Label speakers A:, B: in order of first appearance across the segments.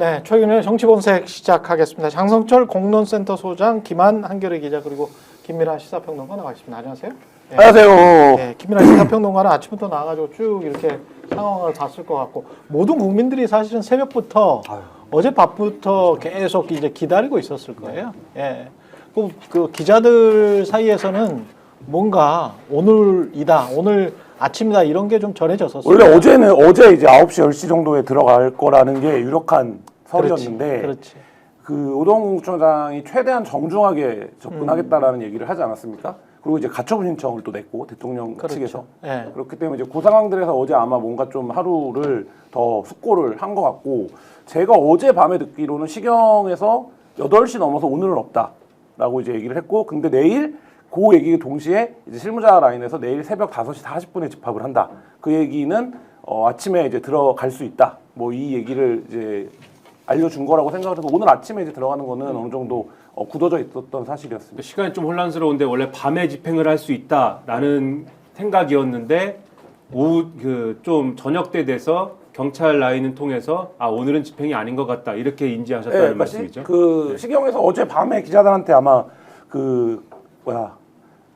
A: 네, 최근의 정치본색 시작하겠습니다. 장성철 공론센터 소장, 김한 한겨레 기자, 그리고 김민아 시사평론가 나와 있습니다. 안녕하세요. 네.
B: 안녕하세요.
A: 네, 김민아 시사평론가는 아침부터 나와가지고 쭉 이렇게 상황을 봤을 것 같고, 모든 국민들이 사실은 새벽부터 어젯밤부터 계속 이제 기다리고 있었을 거예요. 예. 그 기자들 사이에서는 뭔가 오늘이다, 오늘 아침이다 이런 게 좀 전해졌었어요.
B: 원래 어제 이제 9시, 10시 정도에 들어갈 거라는 게 유력한 설이었는데
A: 그렇지.
B: 그 오동훈 공수처장이 최대한 정중하게 접근하겠다라는 얘기를 하지 않았습니까? 그리고 이제 가처분 신청을 또 냈고 대통령
A: 그렇죠.
B: 측에서
A: 네.
B: 그렇기 때문에 이제 그 상황들에서 어제 아마 뭔가 좀 하루를 더 숙고를 한 것 같고, 제가 어제 밤에 듣기로는 시경에서 8시 넘어서 오늘은 없다라고 이제 얘기를 했고, 근데 내일 그 얘기 동시에 이제 실무자 라인에서 내일 새벽 5시 40분에 집합을 한다. 그 얘기는 아침에 이제 들어갈 수 있다. 뭐 이 얘기를 이제 알려준 거라고 생각을 해서 오늘 아침에 이제 들어가는 거는 어느 정도 굳어져 있었던 사실이었습니다.
C: 시간이 좀 혼란스러운데 원래 밤에 집행을 할 수 있다라는 생각이었는데 오후 좀 저녁 때 돼서 경찰 라인을 통해서 오늘은 집행이 아닌 것 같다 이렇게 인지하셨다는 말씀이죠.
B: 그 시경에서 어제 밤에 기자들한테 아마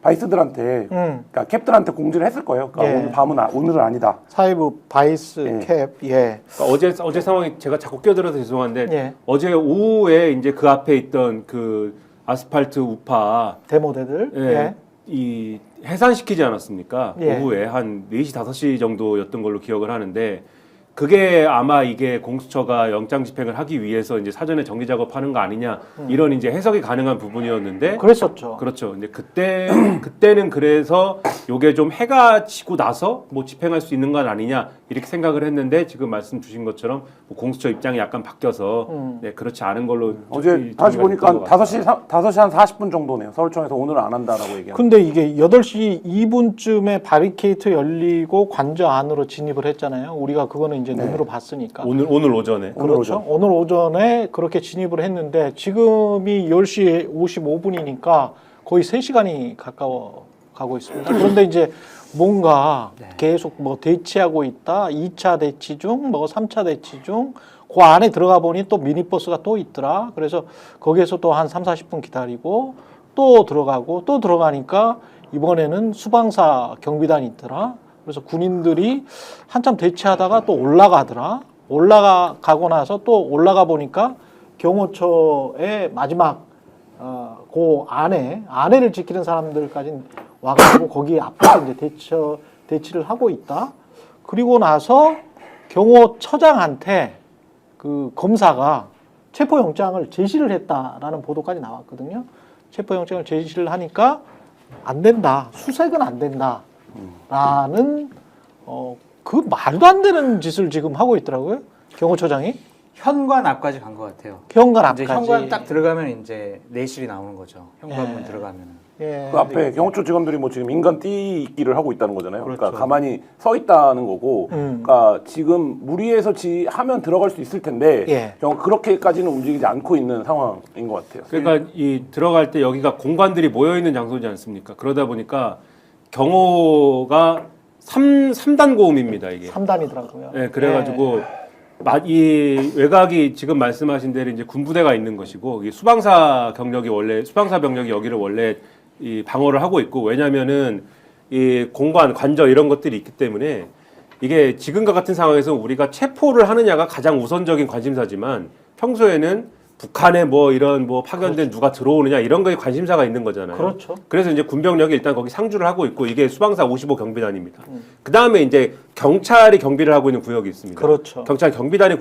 B: 바이스들한테, 그러니까 캡들한테 공지를 했을 거예요. 그러니까 오늘 밤은 오늘은 아니다.
A: 사이브 바이스 캡, 예.
C: 그러니까 어제 상황이 제가 자꾸 끼어들어서 죄송한데
A: 예.
C: 어제 오후에 이제 그 앞에 있던 그 아스팔트 우파
A: 데모대들, 예.
C: 이 해산시키지 않았습니까?
A: 예.
C: 오후에 한 4시, 5시 정도였던 걸로 기억을 하는데, 그게 아마 이게 공수처가 영장 집행을 하기 위해서 이제 사전에 정리 작업하는 거 아니냐 이런 이제 해석이 가능한 부분이었는데,
A: 그랬었죠.
C: 그렇죠. 근데 그때는 그래서 요게 좀 해가 지고 나서 뭐 집행할 수 있는 건 아니냐 이렇게 생각을 했는데, 지금 말씀 주신 것처럼 뭐 공수처 입장이 약간 바뀌어서 네, 그렇지 않은 걸로
B: 어제 다시 보니까 5시 한 40분 정도네요. 서울청에서 오늘은 안 한다라고 얘기하는.
A: 근데 이게 8시 2분쯤에 바리케이트 열리고 관저 안으로 진입을 했잖아요. 우리가 그거는 이제 눈으로 봤으니까.
C: 오늘 오전에.
A: 그렇죠. 오늘 오전에 그렇게 진입을 했는데 지금이 10시 55분이니까 거의 3시간이 가까워 가고 있습니다. 그런데 이제 뭔가 계속 뭐 대치하고 있다. 2차 대치 중, 뭐 3차 대치 중, 그 안에 들어가 보니 또 미니버스가 또 있더라. 그래서 거기에서 또 한 3, 40분 기다리고 또 들어가고 또 들어가니까 이번에는 수방사 경비단이 있더라. 그래서 군인들이 한참 대치하다가 또 올라가더라. 올라가고 나서 또 올라가 보니까 경호처의 마지막 그 안에를 지키는 사람들까지 와가지고 거기 앞에서 이제 대치를 하고 있다. 그리고 나서 경호처장한테 그 검사가 체포영장을 제시를 했다라는 보도까지 나왔거든요. 체포영장을 제시를 하니까 안 된다. 수색은 안 된다. 라는 그 말도 안 되는 짓을 지금 하고 있더라고요. 경호처장이.
D: 현관 앞까지 간 것 같아요.
A: 현관 앞까지.
D: 이제 현관 딱 들어가면 이제 내실이 나오는 거죠. 현관문 들어가면.
A: 예.
B: 그 앞에 경호처 직원들이 뭐 지금 인간 띠기를 하고 있다는 거잖아요.
A: 그렇죠.
B: 그러니까 가만히 서 있다는 거고, 그러니까 지금 무리해서 하면 들어갈 수 있을 텐데
A: 예.
B: 그렇게까지는 움직이지 않고 있는 상황인 것 같아요.
C: 그러니까 이 들어갈 때 여기가 공관들이 모여 있는 장소지 않습니까? 그러다 보니까 경호가 3단 고음입니다, 이게.
A: 3단이더라고요.
C: 네, 그래가지고 이 외곽이 지금 말씀하신 대로 이제 군부대가 있는 것이고, 이 수방사 병력이 여기를 원래 이 방어를 하고 있고, 왜냐면은 이 관저 이런 것들이 있기 때문에 이게 지금과 같은 상황에서 우리가 체포를 하느냐가 가장 우선적인 관심사지만, 평소에는 북한에 뭐 이런 뭐 파견된
A: 그렇죠.
C: 누가 들어오느냐 이런 거에 관심사가 있는 거잖아요.
A: 그렇죠.
C: 그래서 이제 군병력이 일단 거기 상주를 하고 있고, 이게 수방사 55 경비단입니다. 그 다음에 이제 경찰이 경비를 하고 있는 구역이 있습니다.
A: 그렇죠.
C: 경찰 경비단이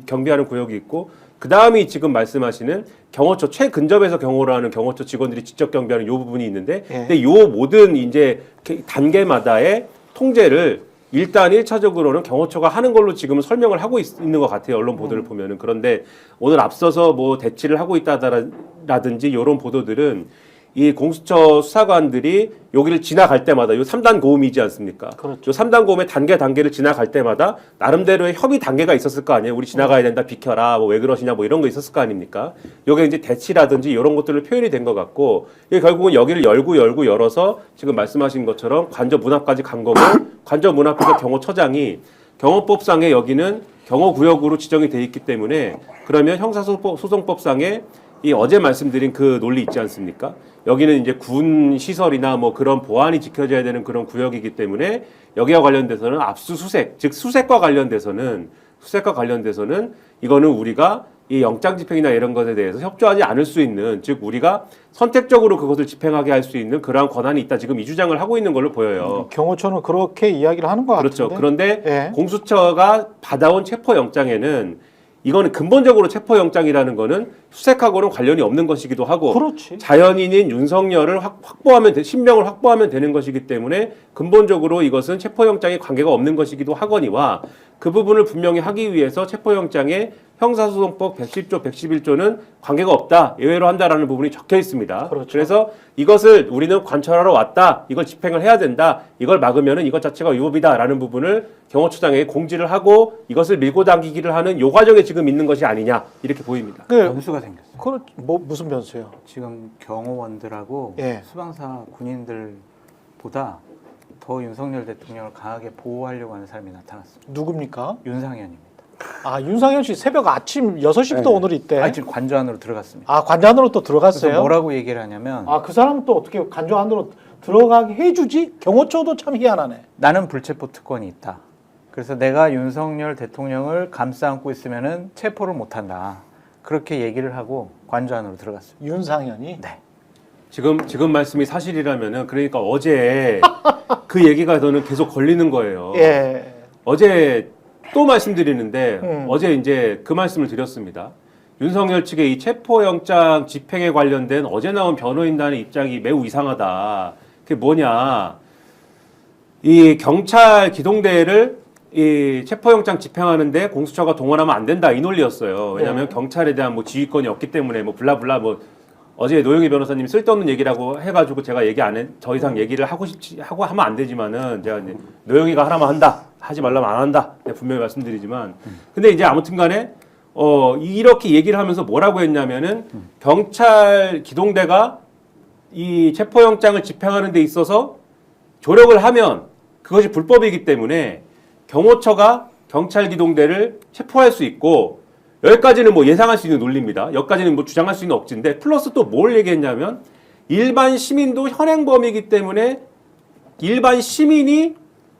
C: 경비하는 구역이 있고, 그 다음이 지금 말씀하시는 경호처 최근접에서 경호를 하는 경호처 직원들이 직접 경비하는 요 부분이 있는데,
A: 예.
C: 근데 요 모든 이제 단계마다의 통제를 일단 1차적으로는 경호처가 하는 걸로 지금 설명을 하고 있는 것 같아요. 언론 보도를 보면은. 그런데 오늘 앞서서 뭐 대치를 하고 있다라든지 이런 보도들은 이 공수처 수사관들이 여기를 지나갈 때마다 요 3단 고음이지 않습니까?
A: 그렇죠.
C: 요 3단 고음의 단계를 지나갈 때마다 나름대로의 협의 단계가 있었을 거 아니에요. 우리 지나가야 된다, 비켜라, 뭐 왜 그러시냐, 뭐 이런 거 있었을 거 아닙니까? 요게 이제 대치라든지 이런 것들을 표현이 된 것 같고, 이게 결국은 여기를 열어서 지금 말씀하신 것처럼 관저 문 앞까지 간 거고, 관저 문 앞에서 경호처장이 경호법상에 여기는 경호구역으로 지정이 돼 있기 때문에 그러면 형사소송법상에 이 어제 말씀드린 그 논리 있지 않습니까? 여기는 이제 군 시설이나 뭐 그런 보안이 지켜져야 되는 그런 구역이기 때문에 여기와 관련돼서는 압수수색, 즉 수색과 관련돼서는 이거는 우리가 이 영장 집행이나 이런 것에 대해서 협조하지 않을 수 있는, 즉 우리가 선택적으로 그것을 집행하게 할 수 있는 그러한 권한이 있다. 지금 이 주장을 하고 있는 걸로 보여요.
A: 경호처는 그렇게 이야기를 하는 것
C: 그렇죠.
A: 같은데.
C: 그런데
A: 예.
C: 공수처가 받아온 체포영장에는 이거는 근본적으로 체포영장이라는 거는 수색하고는 관련이 없는 것이기도 하고
A: 그렇지.
C: 자연인인 윤석열을 신병을 확보하면 되는 것이기 때문에 근본적으로 이것은 체포영장에 관계가 없는 것이기도 하거니와 그 부분을 분명히 하기 위해서 체포영장에 형사소송법 110조, 111조는 관계가 없다, 예외로 한다라는 부분이 적혀 있습니다.
A: 그렇죠.
C: 그래서 이것을 우리는 관철하러 왔다, 이걸 집행을 해야 된다, 이걸 막으면은 이것 자체가 위법이다라는 부분을 경호처장에게 공지를 하고 이것을 밀고 당기기를 하는 요 과정에 지금 있는 것이 아니냐 이렇게 보입니다.
D: 변수가 생겼어요.
A: 무슨 변수요?
D: 지금 경호원들하고
A: 예.
D: 수방사 군인들보다 더 윤석열 대통령을 강하게 보호하려고 하는 사람이 나타났습니다.
A: 누굽니까?
D: 윤상현입니다.
A: 아, 윤상현 씨 새벽 아침 6시부터
B: 네.
A: 오늘 있대.
D: 아, 지금 관저 안으로 들어갔습니다.
A: 아, 관저안으로 또
D: 그래서
A: 들어갔어요?
D: 뭐라고 얘기를 하냐면
A: 아, 그 사람 또 어떻게 관저 안으로 들어가게 해주지? 경호처도 참 희한하네.
D: 나는 불체포 특권이 있다. 그래서 내가 윤석열 대통령을 감싸 안고 있으면은 체포를 못한다. 그렇게 얘기를 하고 관저 안으로 들어갔습니다.
A: 윤상현이?
D: 네.
C: 지금 말씀이 사실이라면은 그러니까 어제 그 얘기가 저는 계속 걸리는 거예요.
A: 예.
C: 어제 또 말씀드리는데
A: 어제
C: 이제 그 말씀을 드렸습니다. 윤석열 측의 이 체포영장 집행에 관련된 어제 나온 변호인단의 입장이 매우 이상하다. 그게 뭐냐? 이 경찰 기동대를 이 체포영장 집행하는데 공수처가 동원하면 안 된다, 이 논리였어요. 왜냐하면
A: 네.
C: 경찰에 대한 뭐 지휘권이 없기 때문에 뭐 블라블라 뭐 어제 노영희 변호사님이 쓸데없는 얘기라고 해가지고 제가 더 이상 얘기를 하고 하면 안 되지만은 제가 이제 노영희가 하라면 한다, 하지 말라면 안 한다, 내가 분명히 말씀드리지만 근데 이제 아무튼간에 이렇게 얘기를 하면서 뭐라고 했냐면은 경찰 기동대가 이 체포영장을 집행하는 데 있어서 조력을 하면 그것이 불법이기 때문에 경호처가 경찰 기동대를 체포할 수 있고, 여기까지는 뭐 예상할 수 있는 논리입니다. 여기까지는 뭐 주장할 수 있는 억지인데, 플러스 또 뭘 얘기했냐면 일반 시민도 현행범이기 때문에 일반 시민이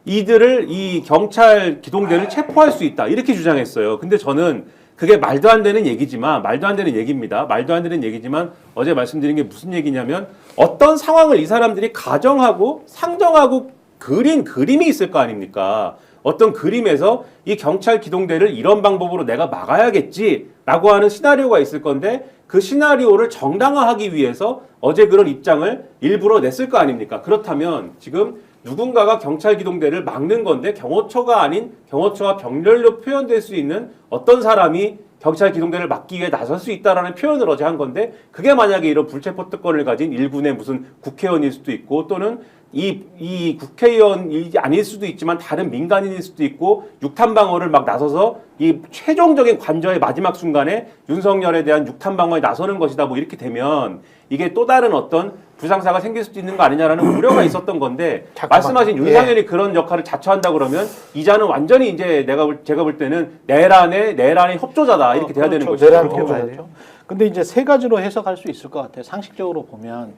C: 이 경찰 기동대를 체포할 수 있다, 이렇게 주장했어요. 근데 저는 그게 말도 안 되는 얘기입니다. 말도 안 되는 얘기지만 어제 말씀드린 게 무슨 얘기냐면 어떤 상황을 이 사람들이 가정하고 상정하고 그린 그림이 있을 거 아닙니까? 어떤 그림에서 이 경찰 기동대를 이런 방법으로 내가 막아야겠지라고 하는 시나리오가 있을 건데, 그 시나리오를 정당화하기 위해서 어제 그런 입장을 일부러 냈을 거 아닙니까? 그렇다면 지금 누군가가 경찰 기동대를 막는 건데 경호처가 아닌 경호처와 병렬로 표현될 수 있는 어떤 사람이 경찰 기동대를 막기 위해 나설 수 있다라는 표현을 어제 한 건데, 그게 만약에 이런 불체포 특권을 가진 일군의 무슨 국회의원일 수도 있고, 또는 이 국회의원이 아닐 수도 있지만 다른 민간인일 수도 있고, 육탄 방어를 막 나서서 이 최종적인 관저의 마지막 순간에 윤석열에 대한 육탄 방어에 나서는 것이다, 뭐 이렇게 되면 이게 또 다른 어떤 부상사가 생길 수도 있는 거 아니냐라는 우려가 있었던 건데, 말씀하신 윤상현이 그런 역할을 자처한다 그러면 이자는 완전히 이제 제가 볼 때는 내란의 협조자다, 이렇게 돼야 되는
A: 그렇죠.
C: 거죠.
A: 내란
D: 그렇게 봐야
A: 협조자죠. 근데 이제 세 가지로 해석할 수 있을 것 같아요. 상식적으로 보면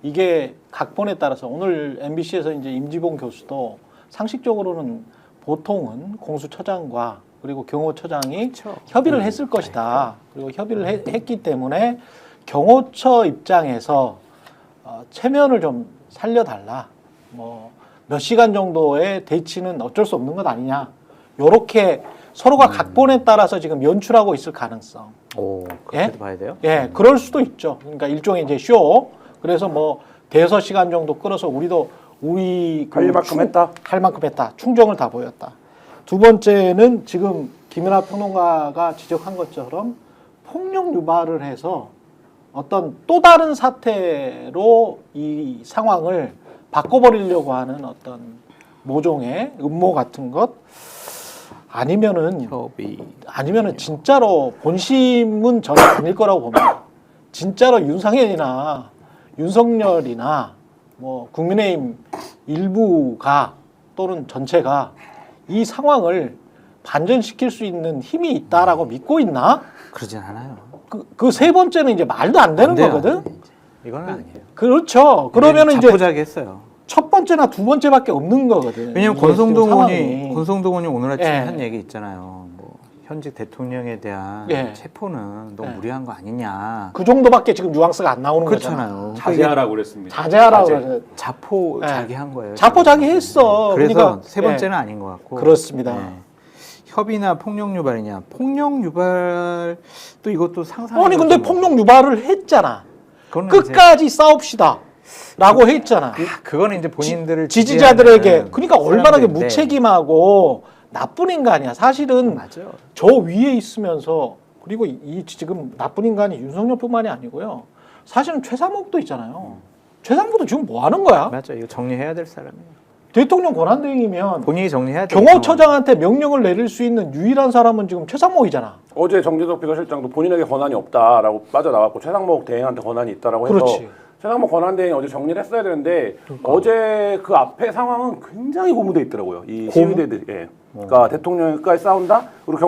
A: 이게 각본에 따라서 오늘 MBC에서 이제 임지봉 교수도 상식적으로는 보통은 공수처장과 그리고 경호처장이 협의를 했을 것이다. 그리고 협의를 했기 때문에 경호처 입장에서 체면을 좀 살려달라. 뭐 몇 시간 정도의 대치는 어쩔 수 없는 것 아니냐. 요렇게 서로가 각본에 따라서 지금 연출하고 있을 가능성.
D: 오, 그렇게도
A: 예?
D: 봐야 돼요?
A: 예, 그럴 수도 있죠. 그러니까 일종의 이제 쇼. 그래서 뭐 대서 시간 정도 끌어서 우리 할 만큼 했다. 충정을 다 보였다. 두 번째는 지금 김연아 평론가가 지적한 것처럼 폭력 유발을 해서 어떤 또 다른 사태로 이 상황을 바꿔버리려고 하는 어떤 모종의 음모 같은 것, 아니면은 진짜로 본심은 전혀 아닐 거라고 봅니다. 진짜로 윤상현이나 윤석열이나 뭐 국민의힘 일부가 또는 전체가 이 상황을 반전시킬 수 있는 힘이 있다라고 믿고 있나?
D: 그러진 않아요.
A: 그 세 번째는 이제 말도 안 되는
D: 안 돼요,
A: 거거든.
D: 안 돼, 이제. 이건 아니에요.
A: 그렇죠. 그러면은 이제
D: 자포자기했어요.
A: 첫 번째나 두 번째밖에 없는 거거든.
D: 왜냐면
A: 이게 지금 상황이.
D: 권성동 의원이 오늘 아침에
A: 예.
D: 한 얘기 있잖아요. 뭐 현직 대통령에 대한
A: 예.
D: 체포는 너무
A: 예.
D: 무리한 거 아니냐.
A: 그 정도밖에 지금 뉘앙스가 안 나오는 거잖아.
D: 그렇잖아요.
C: 자제하라고 그랬습니다.
A: 자제하라고
C: 자제.
A: 그래.
D: 자포자기한 거예요.
A: 자포자기했어.
D: 그래서
A: 그러니까,
D: 세 번째는 아닌 것 같고.
A: 그렇습니다.
D: 협의나 폭력 유발이냐? 폭력 유발 또 이것도 상상.
A: 아니 근데 폭력 유발을 했잖아.
D: 그거는
A: 끝까지 싸웁시다라고 했잖아.
D: 그거는 이제 본인들을
A: 지지자들에게
D: 지지하는
A: 그러니까 얼마나
D: 사람들인데.
A: 무책임하고 나쁜 인간이야. 사실은
D: 맞죠.
A: 저 위에 있으면서 그리고 이 지금 나쁜 인간이 윤석열뿐만이 아니고요. 사실은 최상목도 있잖아요. 최상목도 지금 뭐 하는 거야?
D: 맞죠. 이거 정리해야 될 사람이에요.
A: 대통령 권한대행이면
D: 본인이 정리해야 돼.
A: 경호처장한테 명령을 내릴 수 있는 유일한 사람은 지금 최상목이잖아.
B: 어제 정재석 비서실장도 본인에게 권한이 없다라고 빠져나왔고 최상목 대행한테 권한이 있다라고 해서
A: 그렇지.
B: 최상목 권한 대행이 어제 정리를 했어야 되는데 어제 그 앞에 상황은 굉장히 고무돼 있더라고요. 이 시위대들이. 예. 그러니까 대통령까지 싸운다. 그리고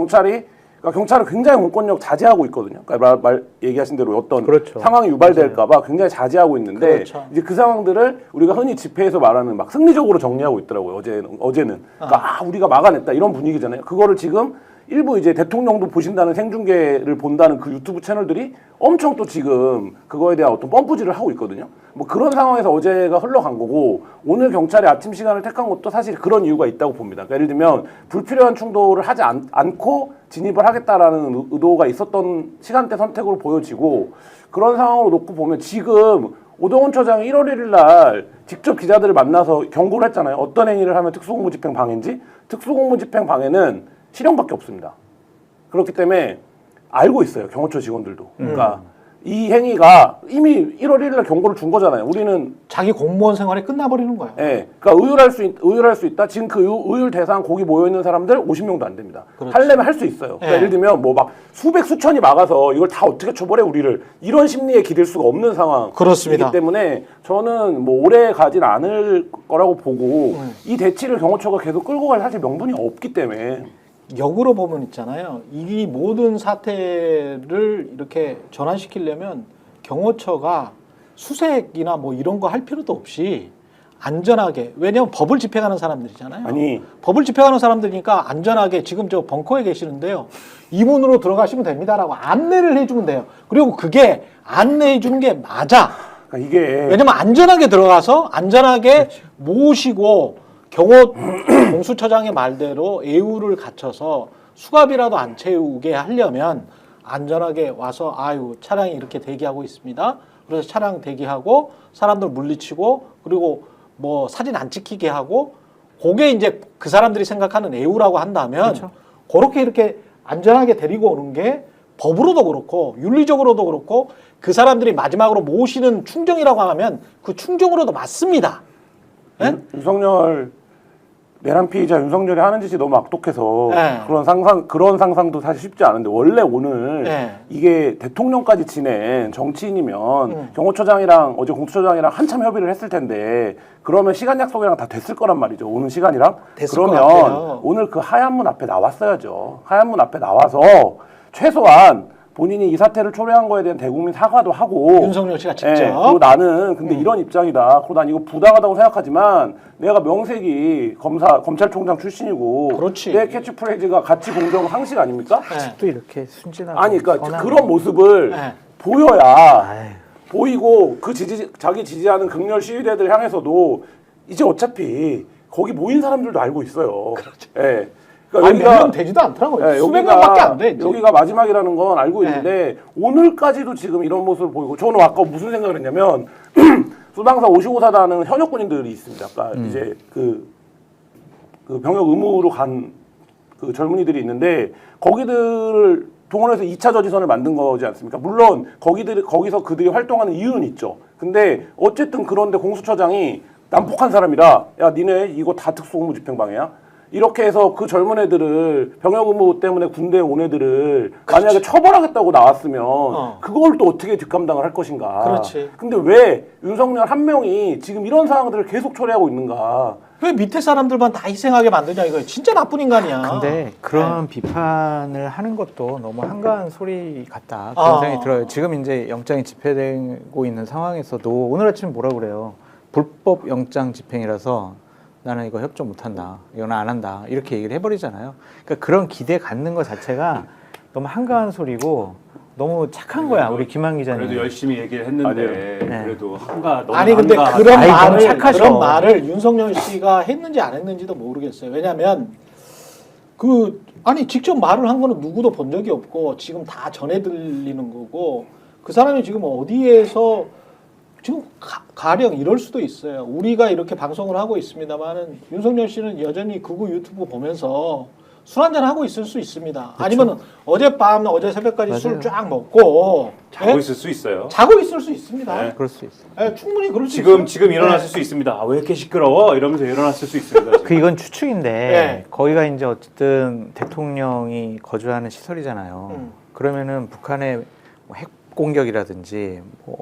B: 경찰은 굉장히 공권력 자제하고 있거든요. 그러니까 얘기하신 대로 어떤
D: 그렇죠.
B: 상황이 유발될까봐 굉장히 자제하고 있는데
A: 그렇죠.
B: 이제 그 상황들을 우리가 흔히 집회에서 말하는 막 승리적으로 정리하고 있더라고요. 어제는 그러니까 우리가 막아냈다 이런 분위기잖아요. 그거를 지금 일부 이제 대통령도 보신다는 생중계를 본다는 그 유튜브 채널들이 엄청 또 지금 그거에 대한 어떤 펌프질을 하고 있거든요. 뭐 그런 상황에서 어제가 흘러간 거고 오늘 경찰이 아침 시간을 택한 것도 사실 그런 이유가 있다고 봅니다. 그러니까 예를 들면 불필요한 충돌을 하지 않고 진입을 하겠다라는 의도가 있었던 시간대 선택으로 보여지고 그런 상황으로 놓고 보면 지금 오동훈 처장이 1월 1일 날 직접 기자들을 만나서 경고를 했잖아요. 어떤 행위를 하면 특수공무집행 방해인지. 특수공무집행 방해는 실형밖에 없습니다. 그렇기 때문에 알고 있어요. 경호처 직원들도. 그러니까 이 행위가 이미 1월 1일 날 경고를 준 거잖아요. 우리는
A: 자기 공무원 생활이 끝나버리는 거야.
B: 예. 그러니까 의율할 수 있다. 지금 그 의율 대상 거기 모여 있는 사람들 50명도 안 됩니다.
A: 그렇지.
B: 하려면 할 수 있어요. 그러니까
A: 예.
B: 예를 들면 뭐 막 수백 수천이 막아서 이걸 다 어떻게 처벌해 우리를 이런 심리에 기댈 수가 없는 상황이기
A: 그렇습니다.
B: 때문에 저는 뭐 오래 가진 않을 거라고 보고 이 대치를 경호처가 계속 끌고 갈 사실 명분이 없기 때문에
A: 역으로 보면 있잖아요. 이 모든 사태를 이렇게 전환시키려면 경호처가 수색이나 뭐 이런 거 할 필요도 없이 안전하게, 왜냐하면 법을 집행하는 사람들이잖아요.
B: 아니
A: 법을 집행하는 사람들이니까 안전하게 지금 저 벙커에 계시는데요. 이 문으로 들어가시면 됩니다라고 안내를 해주면 돼요. 그리고 그게 안내해 주는 게 맞아.
B: 그러니까 이게
A: 왜냐면 안전하게 들어가서 안전하게 모시고 경호 공수처장의 말대로 애우를 갖춰서 수갑이라도 안 채우게 하려면 안전하게 와서 아유 차량이 이렇게 대기하고 있습니다. 그래서 차량 대기하고 사람들 물리치고 그리고 뭐 사진 안 찍히게 하고 그게 이제 그 사람들이 생각하는 애우라고 한다면
D: 그렇죠.
A: 그렇게 이렇게 안전하게 데리고 오는 게 법으로도 그렇고 윤리적으로도 그렇고 그 사람들이 마지막으로 모시는 충정이라고 하면 그 충정으로도 맞습니다. 예?
B: 윤석열 내란 피의자 윤석열이 하는 짓이 너무 악독해서
A: 네.
B: 그런 상상도 사실 쉽지 않은데 원래 오늘
A: 네.
B: 이게 대통령까지 지낸 정치인이면 경호처장이랑 어제 공수처장이랑 한참 협의를 했을 텐데 그러면 시간 약속이랑 다 됐을 거란 말이죠. 오는 시간이랑
A: 됐을 것
B: 그러면
A: 같아요.
B: 오늘 그 하얀 문 앞에 나왔어야죠. 하얀 문 앞에 나와서 최소한 본인이 이 사태를 초래한 거에 대한 대국민 사과도 하고
A: 윤석열 씨가 직접.
B: 그리고 나는 근데 이런 입장이다. 그리고 난 이거 부당하다고 생각하지만 내가 명색이 검찰총장 출신이고
A: 그렇지.
B: 내 캐치프레이즈가 가치 공정 상식 아닙니까?
A: 네.
D: 또 이렇게 순진하고
B: 아니 그러니까
D: 선한
B: 그런 모습을
A: 네.
B: 보여야
D: 아유.
B: 보이고 그 자기 지지하는 극렬 시위대들 향해서도 이제 어차피 거기 모인 사람들도 알고 있어요. 예.
A: 아니 몇명 되지도 않더라고요.
B: 예,
A: 수백 명밖에 안 돼. 이제.
B: 여기가 마지막이라는 건 알고
A: 네.
B: 있는데 오늘까지도 지금 이런 모습을 보이고 저는 아까 무슨 생각을 했냐면 수방사 55사단은 현역 군인들이 있습니다. 아까 이제 그 병역 의무로 간 그 젊은이들이 있는데 거기들을 동원해서 2차 저지선을 만든 거지 않습니까? 물론 거기서 그들이 활동하는 이유는 있죠. 근데 어쨌든 그런데 공수처장이 난폭한 사람이라 야 니네 이거 다 특수공무집행방해야? 이렇게 해서 그 젊은 애들을 병역 의무 때문에 군대에 온 애들을 만약에 처벌하겠다고 나왔으면 그걸 또 어떻게 뒷감당을 할 것인가.
A: 그렇지.
B: 근데 왜 윤석열 한 명이 지금 이런 상황들을 계속 처리하고 있는가.
A: 왜 밑에 사람들만 다 희생하게 만드냐 이거 진짜 나쁜 인간이야.
D: 근데 그런 비판을 하는 것도 너무 한가한 소리 같다 그런 생각이 들어요. 지금 이제 영장이 집행되고 있는 상황에서도 오늘 아침 뭐라 그래요? 불법 영장 집행이라서 나는 이거 협조 못한다, 이건 안 한다 이렇게 얘기를 해버리잖아요. 그러니까 그런 기대 갖는 것 자체가 너무 한가한 소리고 너무 착한 거야 우리 김한 기자님.
C: 그래도 열심히 얘기를 했는데
D: 네.
C: 그래도 너무
A: 아니 근데
C: 한가하다.
A: 그런
D: 아이, 너무
A: 말을
D: 착하셔.
A: 그런 말을 윤석열 씨가 했는지 안 했는지도 모르겠어요. 왜냐하면 아니 직접 말을 한 거는 누구도 본 적이 없고 지금 다 전해 들리는 거고 그 사람이 지금 어디에서 지금 가령 이럴 수도 있어요. 우리가 이렇게 방송을 하고 있습니다만은 윤석열 씨는 여전히 극우 유튜브 보면서 술 한잔 하고 있을 수 있습니다. 아니면 어젯밤 어제 새벽까지 술 쫙 먹고
C: 자고
A: 예?
C: 있을 수 있어요.
A: 자고 있을 수 있습니다.
C: 네.
D: 그럴 수 있어.
A: 예, 충분히 그럴 수 있어요.
C: 지금 일어났을
A: 네.
C: 수 있습니다. 아, 왜 이렇게 시끄러워? 이러면서 일어났을 수 있습니다. 지금.
D: 이건 추측인데
A: 네.
D: 거기가 이제 어쨌든 대통령이 거주하는 시설이잖아요. 그러면은 북한의 뭐 핵 공격이라든지 뭐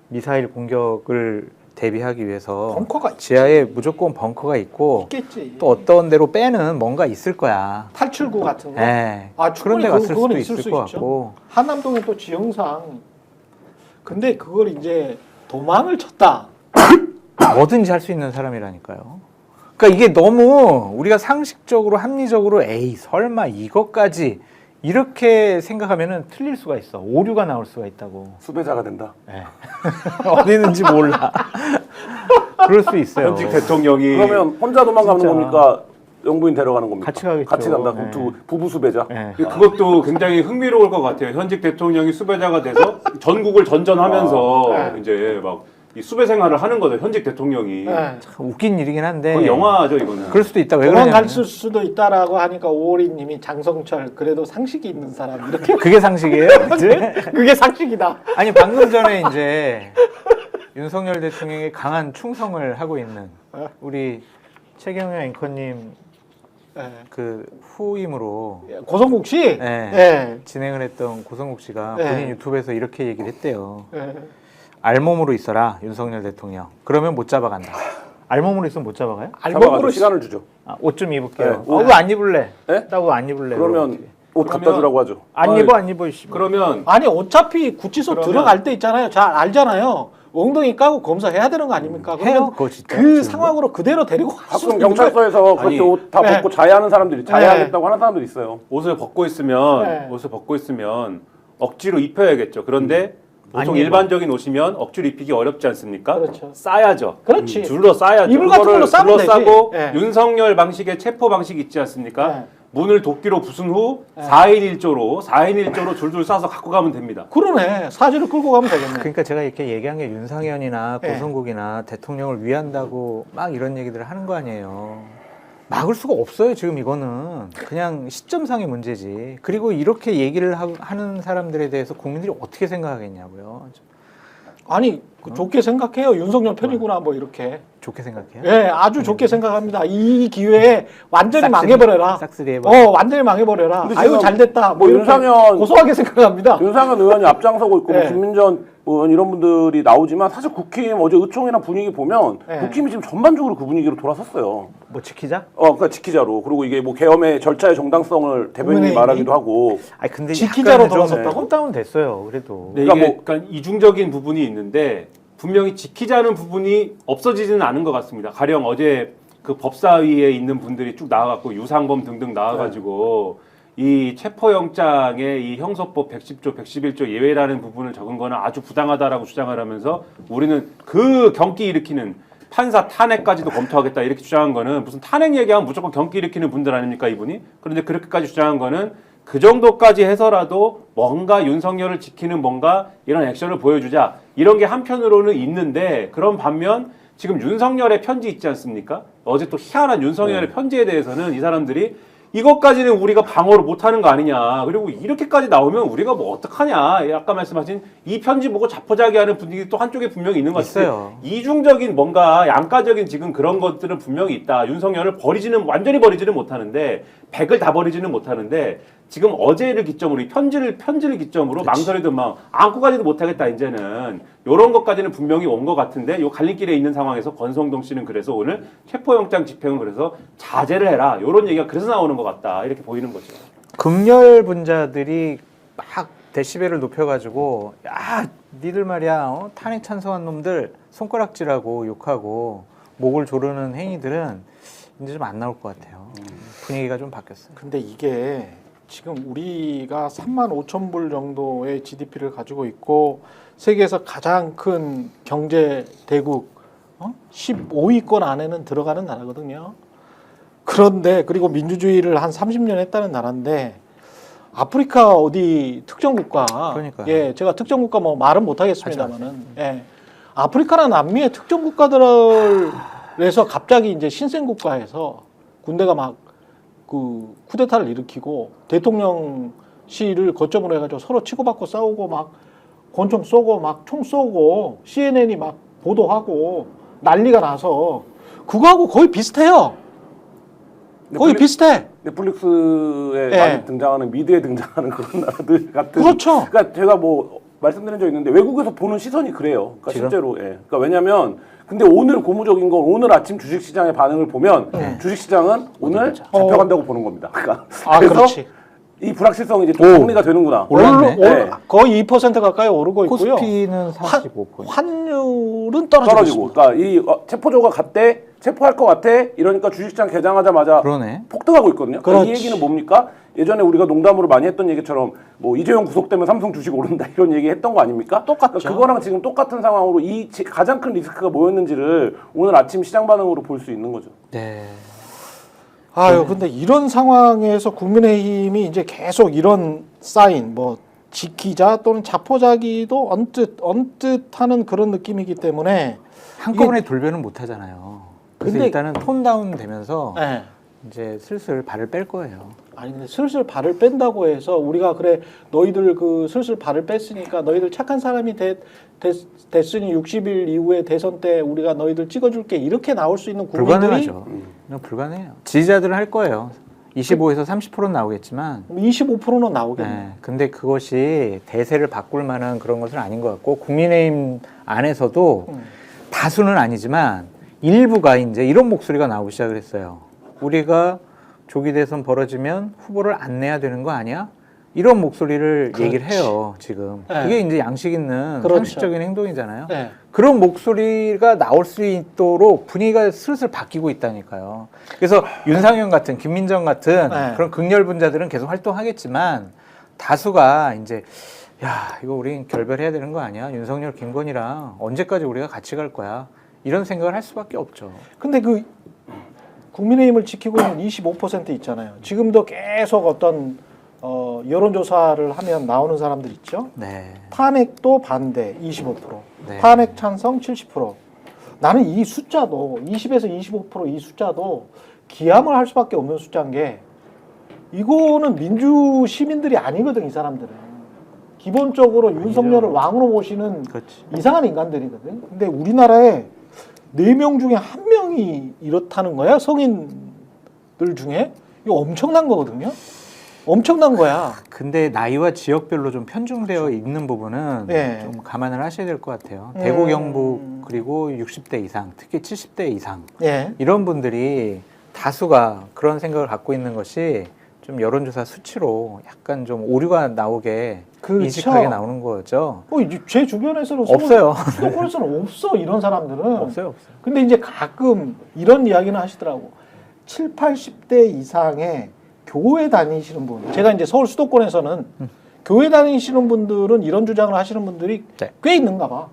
D: 미사일 공격을 대비하기 위해서
A: 벙커가 있지.
D: 지하에 무조건 벙커가 있고
A: 있겠지.
D: 또 어떤 데로 빼는 뭔가 있을 거야.
A: 탈출구 같은 거.
D: 네.
A: 아,
D: 그런
A: 충분히
D: 데 갔을
A: 그거는
D: 수도
A: 있을
D: 있을
A: 수
D: 것
A: 있죠.
D: 같고.
A: 한남동에 또 지형상. 근데 그걸 이제 도망을 쳤다.
D: 뭐든지 할 수 있는 사람이라니까요. 그러니까 이게 너무 우리가 상식적으로 합리적으로 에이 설마 이것까지 이렇게 생각하면은 틀릴 수가 있어. 오류가 나올 수가 있다고.
B: 수배자가 된다.
D: 네. 어디 있는지 몰라. 그럴 수 있어요.
C: 현직 대통령이
B: 그러면 혼자 도망가는
D: 진짜.
B: 겁니까? 영부인 데려가는 겁니까?
D: 같이 가겠죠.
B: 같이 간다.
D: 네.
B: 부부 수배자.
D: 네.
C: 그것도 굉장히 흥미로울 것 같아요. 현직 대통령이 수배자가 돼서 전국을 전전하면서 이제 막 이 수배 생활을 하는 거죠. 현직 대통령이.
A: 네.
D: 참 웃긴 일이긴 한데.
C: 거의 영화죠, 이거는.
D: 그럴 수도 있다. 왜
A: 도망갈
D: 그러냐면
A: 수도 있다라고 하니까 오월이님이 장성철 그래도 상식이 있는 사람 이렇게
D: 그게 상식이에요? 이제?
A: 그게 상식이다.
D: 아니 방금 전에 이제 윤석열 대통령이 강한 충성을 하고 있는 우리 최경영 앵커님
A: 네.
D: 그 후임으로
A: 고성국 씨.
D: 네.
A: 네.
D: 진행을 했던 고성국 씨가
A: 네.
D: 본인 유튜브에서 이렇게 얘기를 했대요.
A: 네.
D: 알몸으로 있어라 윤석열 대통령. 그러면 못 잡아간다. 알몸으로 있으면 못 잡아가요?
B: 잡아가지고
A: 알몸으로
B: 시간을 주죠.
D: 옷 좀 입을게요.
B: 네.
D: 왜 안 입을래?
B: 네?
D: 나 옷 안 입을래.
B: 그러면 옷 갖다
C: 그러면-
B: 주라고 하죠.
D: 안 입어 안 입어. 씨.
C: 그러면
A: 아니 어차피 구치소
C: 그러면-
A: 들어갈 때 있잖아요. 잘 알잖아요. 엉덩이 까고 검사해야 되는 거 아닙니까?
D: 해요?
A: 그러면
D: 그거 진짜?
A: 그
D: 지금
A: 상황으로 그대로 데리고 갈 수
B: 가끔
A: 있는 거예요.
B: 경찰서에서 그렇게
C: 아니,
B: 옷 다
A: 네.
B: 벗고 자해하는 사람들이 자해하겠다고 하는 사람들이 있어요.
C: 옷을 벗고
A: 네.
C: 있으면 억지로 입혀야겠죠. 그런데 보통
D: 안 입어.
C: 일반적인 옷이면 억지로 입히기 어렵지 않습니까?
A: 그렇죠.
C: 싸야죠.
A: 그렇지.
C: 둘러싸야죠.
A: 이불 같은 걸로
C: 그거를
A: 싸면
C: 둘러싸고
A: 되지. 예.
C: 윤석열 방식의 체포 방식이 있지 않습니까?
A: 네.
C: 문을 도끼로 부순 후 4인 1조로 줄줄 싸서 갖고 가면 됩니다.
A: 그러네. 사지를 끌고 가면 되겠네.
D: 그러니까 제가 이렇게 얘기한 게 윤상현이나
A: 네.
D: 고성국이나 대통령을 위한다고 막 이런 얘기들을 하는 거 아니에요. 막을 수가 없어요. 지금 이거는 그냥 시점상의 문제지. 그리고 이렇게 얘기를 하는 사람들에 대해서 국민들이 어떻게 생각하겠냐고요.
A: 아니 좋게 생각해요. 윤석열 편이구나 뭐 이렇게.
D: 좋게 생각해요?
A: 예, 아주 좋게 생각합니다. 이 기회에 완전히
D: 싹쓸이-
A: 망해버려라.
D: 싹쓸이 해버려.
A: 완전히 망해버려라.
B: 근데
A: 아유
B: 지금
A: 잘됐다.
B: 뭐
A: 이렇게
B: 윤상현-
A: 고소하게 생각합니다.
B: 윤상현 의원이 앞장서고 있고
A: 네.
B: 뭐 김민전 의원 이런 분들이 나오지만 사실 국힘 어제 의총이나 분위기 보면
A: 네.
B: 국힘이 지금 전반적으로 그 분위기로 돌아섰어요.
D: 뭐 지키자?
B: 그러니까 지키자로. 그리고 이게 뭐 계엄의 절차의 정당성을 대변인이
A: 국민의힘이?
B: 말하기도 하고.
D: 아니 근데
A: 지키자로
D: 약간은 좀
A: 돌아섰다고?
D: 홈다운 됐어요. 그래도.
C: 근데
B: 그러니까
C: 이게 약간 이중적인 부분이 있는데 분명히 지키자는 부분이 없어지지는 않은 것 같습니다. 가령 어제 그 법사위에 있는 분들이 쭉 나와갖고 유상범 등등 나와가지고 이 체포영장에 이 형소법 110조, 111조 예외라는 부분을 적은 거는 아주 부당하다라고 주장을 하면서 우리는 그 경기 일으키는 판사 탄핵까지도 검토하겠다 이렇게 주장한 거는 무슨 탄핵 얘기하면 무조건 경기 일으키는 분들 아닙니까 이분이? 그런데 그렇게까지 주장한 거는 그 정도까지 해서라도 뭔가 윤석열을 지키는 뭔가 이런 액션을 보여주자 이런 게 한편으로는 있는데 그런 반면 지금 윤석열의 편지 있지 않습니까? 어제 또 희한한 윤석열의 편지에 대해서는 이 사람들이 이것까지는 우리가 방어를 못하는 거 아니냐. 그리고 이렇게까지 나오면 우리가 뭐 어떡하냐. 아까 말씀하신 이 편지 보고 자포자기하는 분위기 또 한쪽에 분명히 있는 것 같아요.
D: 있어요.
C: 이중적인 뭔가 양가적인 지금 그런 것들은 분명히 있다. 윤석열을 완전히 버리지는 못하는데 100을 다 버리지는 못하는데 지금 어제를 기점으로 이 편지를 기점으로 망설이도 막 안고 가지도 못하겠다 이제는 이런 것까지는 분명히 온 것 같은데 요 갈림길에 있는 상황에서 권성동 씨는 그래서 오늘 체포영장 집행은 그래서 자제를 해라 이런 얘기가 그래서 나오는 것 같다 이렇게 보이는 거죠.
D: 극렬 분자들이 막 데시벨을 높여가지고 야 니들 말이야 탄핵 찬성한 놈들 손가락질하고 욕하고 목을 조르는 행위들은 이제 좀 안 나올 것 같아요. 분위기가 좀 바뀌었어요.
A: 근데 이게 지금 우리가 3만 5천 불 정도의 GDP를 가지고 있고 세계에서 가장 큰 경제 대국 15위권 안에는 들어가는 나라거든요. 그런데 그리고 민주주의를 한 30년 했다는 나라인데 아프리카 어디 특정 국가
D: 그러니까요.
A: 예, 제가 특정 국가 뭐 말은 못 하겠습니다만은 예. 아프리카나 남미의 특정 국가들에서 갑자기 이제 신생 국가에서 군대가 막 그 쿠데타를 일으키고 대통령실을 거점으로 해가지고 서로 치고받고 싸우고 막 권총 쏘고 막 총 쏘고 CNN이 막 보도하고 난리가 나서 그거하고 거의 비슷해요. 거의 비슷해.
B: 넷플릭스에
A: 예.
B: 많이 등장하는 미드에 등장하는 그런 나라들 같은.
A: 그렇죠.
B: 그러니까 제가 뭐 말씀드린 적 있는데 외국에서 보는 시선이 그래요. 그러니까
D: 지금?
B: 실제로. 예. 그러니까 왜냐하면 근데 오늘 고무적인 건 오늘 아침 주식시장의 반응을 보면 주식시장은 오늘 잡혀간다고 보는 겁니다. 그러니까
A: 아,
B: 그래서
A: 그렇지.
B: 이 불확실성이 이제 좀 정리가 되는구나.
D: 올랐네.
B: 네.
A: 거의 2% 가까이 오르고 있고요.
D: 코스피는 45%.
A: 환율은 떨어지고
B: 떨어지고.
A: 있습니다.
B: 그러니까 이 체포조가 갔대, 체포할 것 같아. 이러니까 주식시장 개장하자마자
D: 그러네.
B: 폭등하고 있거든요. 그러니까 이
A: 그렇지.
B: 얘기는 뭡니까? 예전에 우리가 농담으로 많이 했던 얘기처럼 뭐 이재용 구속되면 삼성 주식 오른다 이런 얘기 했던 거 아닙니까?
A: 똑같죠.
B: 그러니까 그거랑 지금 똑같은 상황으로 이 가장 큰 리스크가 뭐였는지를 오늘 아침 시장 반응으로 볼 수 있는 거죠.
D: 네.
A: 아유, 근데 이런 상황에서 국민의힘이 이제 계속 이런 사인, 뭐 지키자 또는 자포자기도 언뜻하는 그런 느낌이기 때문에
D: 한꺼번에 돌변은 못 하잖아요. 그래서
A: 근데-
D: 일단은 톤 다운 되면서
A: 네.
D: 이제 슬슬 발을 뺄 거예요.
A: 아니 근데 슬슬 발을 뺀다고 해서 우리가 그래 너희들 그 슬슬 발을 뺐으니까 너희들 착한 사람이 됐으니 60일 이후에 대선 때 우리가 너희들 찍어줄게 이렇게 나올 수 있는 국민들이
D: 불가능하죠. 그냥 불가능해요. 지지자들은 할 거예요. 25에서 30%는 나오겠지만
A: 25%는 나오겠네.
D: 네, 근데 그것이 대세를 바꿀 만한 그런 것은 아닌 것 같고 국민의힘 안에서도 다수는 아니지만 일부가 이제 이런 목소리가 나오기 시작을 했어요. 우리가 조기 대선 벌어지면 후보를 안 내야 되는 거 아니야? 이런 목소리를
A: 그렇지.
D: 얘기를 해요, 지금.
A: 네.
D: 그게 이제 양식 있는
A: 그렇죠.
D: 상식적인 행동이잖아요.
A: 네.
D: 그런 목소리가 나올 수 있도록 분위기가 슬슬 바뀌고 있다니까요. 그래서 윤상현 같은, 김민정 같은
A: 네.
D: 그런 극렬 분자들은 계속 활동하겠지만 다수가 이제 야, 이거 우린 결별해야 되는 거 아니야? 윤석열, 김건희랑 언제까지 우리가 같이 갈 거야? 이런 생각을 할 수밖에 없죠.
A: 근데 그 국민의힘을 지키고 있는 25% 있잖아요. 지금도 계속 어떤 여론조사를 하면 나오는 사람들 있죠.
D: 네.
A: 탄핵도 반대 25%,
D: 네.
A: 탄핵 찬성 70%. 나는 이 숫자도 20에서 25%이 숫자도 기함을 할 수밖에 없는 숫자인 게 이거는 민주 시민들이 아니거든 이 사람들은. 기본적으로 윤석열을 왕으로 모시는
D: 그렇지.
A: 이상한 인간들이거든. 근데 우리나라에 4명 중에 1명이 이렇다는 거야 성인들 중에 이거 엄청난 거거든요. 엄청난 거야.
D: 근데 나이와 지역별로 좀 편중되어 있는 부분은
A: 네.
D: 좀 감안을 하셔야 될 것 같아요. 대구, 경북 그리고 60대 이상, 특히 70대 이상
A: 예.
D: 이런 분들이 다수가 그런 생각을 갖고 있는 것이 좀 여론조사 수치로 약간 좀 오류가 나오게
A: 그렇죠.
D: 인식하게 나오는 거죠.
A: 제 주변에서는
D: 없어요.
A: 수도권에서는 없어 이런 사람들은.
D: 없어요.
A: 근데 이제 가끔 이런 이야기는 하시더라고. 7, 80대 이상의 교회 다니시는 분. 제가 이제 서울 수도권에서는 교회 다니시는 분들은 이런 주장을 하시는 분들이
D: 네.
A: 꽤 있는가 봐.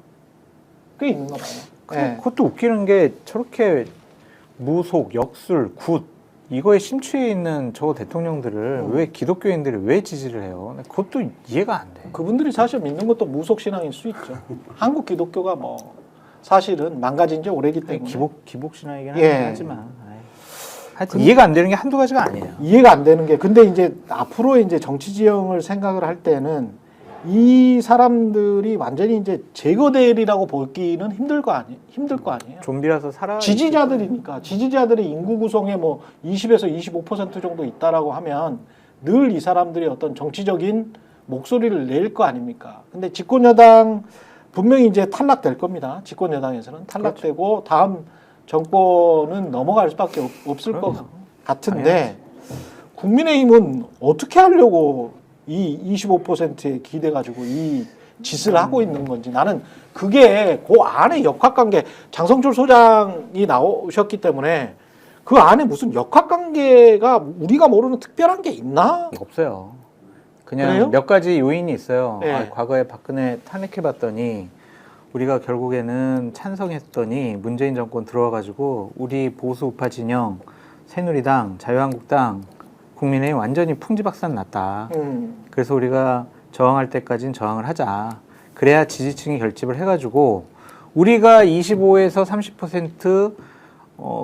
A: 꽤 있는가 봐요. 네.
D: 그것도 웃기는 게 저렇게 무속, 역술, 굿 이거에 심취해 있는 저 대통령들을 왜 기독교인들이 왜 지지를 해요? 그것도 이해가 안 돼.
A: 그분들이 사실 믿는 것도 무속 신앙일 수 있죠. 한국 기독교가 뭐 사실은 망가진 지 오래기 때문에.
D: 기복 신앙이긴
A: 예.
D: 하지만. 하여튼 이해가 안 되는 게 한두 가지가 아니에요.
A: 이해가 안 되는 게 근데 이제 앞으로 이제 정치 지형을 생각을 할 때는 이 사람들이 완전히 이제 제거되리라고 보기는 힘들 거 아니에요.
D: 좀비라서 살아.
A: 지지자들이니까 지지자들이 인구 구성에 뭐 20에서 25% 정도 있다라고 하면 늘 이 사람들이 어떤 정치적인 목소리를 낼 거 아닙니까? 근데 집권여당 분명히 이제 탈락될 겁니다. 집권여당에서는 탈락되고 다음 정권은 넘어갈 수밖에 없을 것 같은데 국민의힘은 어떻게 하려고 이 25%에 기대 가지고 이 짓을 하고 있는 건지 나는 그게 그 안에 역학관계 장성철 소장이 나오셨기 때문에 그 안에 무슨 역학관계가 우리가 모르는 특별한 게 있나?
D: 없어요. 그냥
A: 그래요?
D: 몇 가지 요인이 있어요.
A: 네.
D: 아, 과거에 박근혜 탄핵해봤더니 우리가 결국에는 찬성했더니 문재인 정권 들어와가지고 우리 보수 우파 진영, 새누리당, 자유한국당, 국민의힘 완전히 풍지박산 났다. 그래서 우리가 저항할 때까지는 저항을 하자. 그래야 지지층이 결집을 해가지고 우리가 25에서 30%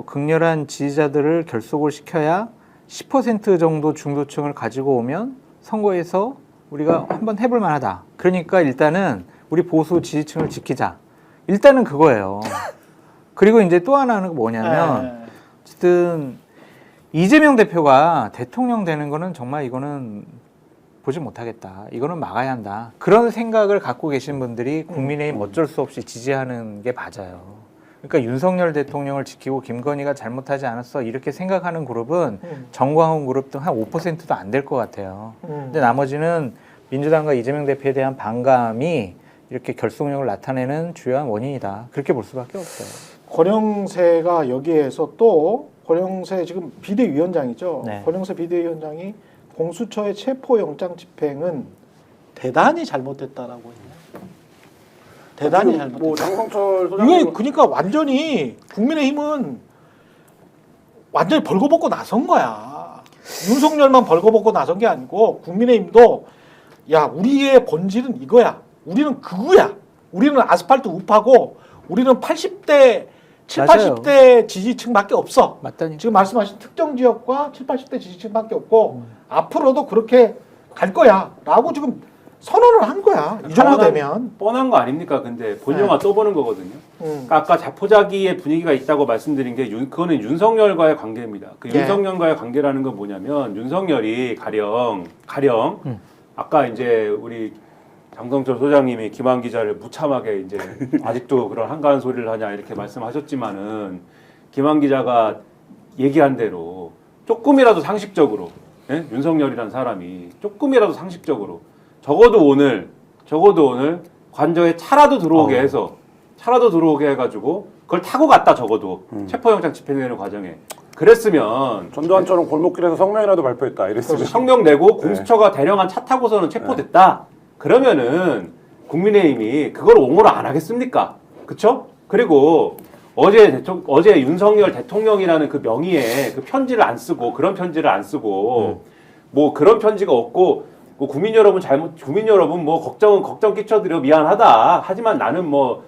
D: 극렬한 지지자들을 결속을 시켜야 10% 정도 중도층을 가지고 오면 선거에서 우리가 한번 해볼 만하다. 그러니까 일단은 우리 보수 지지층을 지키자. 일단은 그거예요. 그리고 이제 또 하나는 뭐냐면 어쨌든 이재명 대표가 대통령 되는 거는 정말 이거는 보지 못하겠다. 이거는 막아야 한다. 그런 생각을 갖고 계신 분들이 국민의힘 어쩔 수 없이 지지하는 게 맞아요. 그러니까 윤석열 대통령을 지키고 김건희가 잘못하지 않았어 이렇게 생각하는 그룹은 정광훈 그룹 등 한 5%도 안 될 것 같아요. 근데 나머지는 민주당과 이재명 대표에 대한 반감이 이렇게 결속력을 나타내는 주요한 원인이다. 그렇게 볼 수밖에 없어요.
A: 권영세가 여기에서 또 권영세 지금 비대위원장이죠.
D: 네.
A: 권영세 비대위원장이 공수처의 체포영장 집행은 대단히 잘못됐다라고 했네요. 대단히 잘못됐다.
B: 뭐 장성철 소장님
A: 이게 그러니까 완전히 국민의힘은 완전히 벌거벗고 나선 거야. 윤석열만 벌거벗고 나선 게 아니고 국민의힘도 야 우리의 본질은 이거야. 우리는 그거야. 우리는 아스팔트 우파고 우리는 80대 7,
D: 맞아요.
A: 80대 지지층밖에 없어.
D: 맞다니.
A: 지금 말씀하신 특정 지역과 7, 80대 지지층밖에 없고 앞으로도 그렇게 갈 거야. 라고 지금 선언을 한 거야. 이 정도 되면.
C: 뻔한 거 아닙니까? 근데 본 영화 또 보는 거거든요.
A: 그러니까
C: 아까 자포자기의 분위기가 있다고 말씀드린 게 그거는 윤석열과의 관계입니다. 그
A: 네.
C: 윤석열과의 관계라는 건 뭐냐면 윤석열이 가령 아까 이제 우리 장성철 소장님이 김한 기자를 무참하게 이제 아직도 그런 한가한 소리를 하냐 이렇게 말씀하셨지만은 김한 기자가 얘기한 대로 조금이라도 상식적으로 윤석열이라는 사람이 조금이라도 상식적으로 적어도 오늘 관저에 차라도 들어오게 해서 차라도 들어오게 해가지고 그걸 타고 갔다 적어도 체포영장 집행되는 과정에 그랬으면
B: 전두환처럼 골목길에서 성명이라도 발표했다 이랬으면
C: 성명 내고 공수처가 대령한 차 타고서는 체포됐다. 그러면은 국민의힘이 그걸 옹호를 안 하겠습니까? 그쵸? 그리고 어제 윤석열 대통령이라는 그 명의에 그 편지를 안 쓰고 그런 편지를 안 쓰고 뭐 그런 편지가 없고 뭐 국민 여러분 뭐 걱정 끼쳐드려 미안하다. 하지만 나는 뭐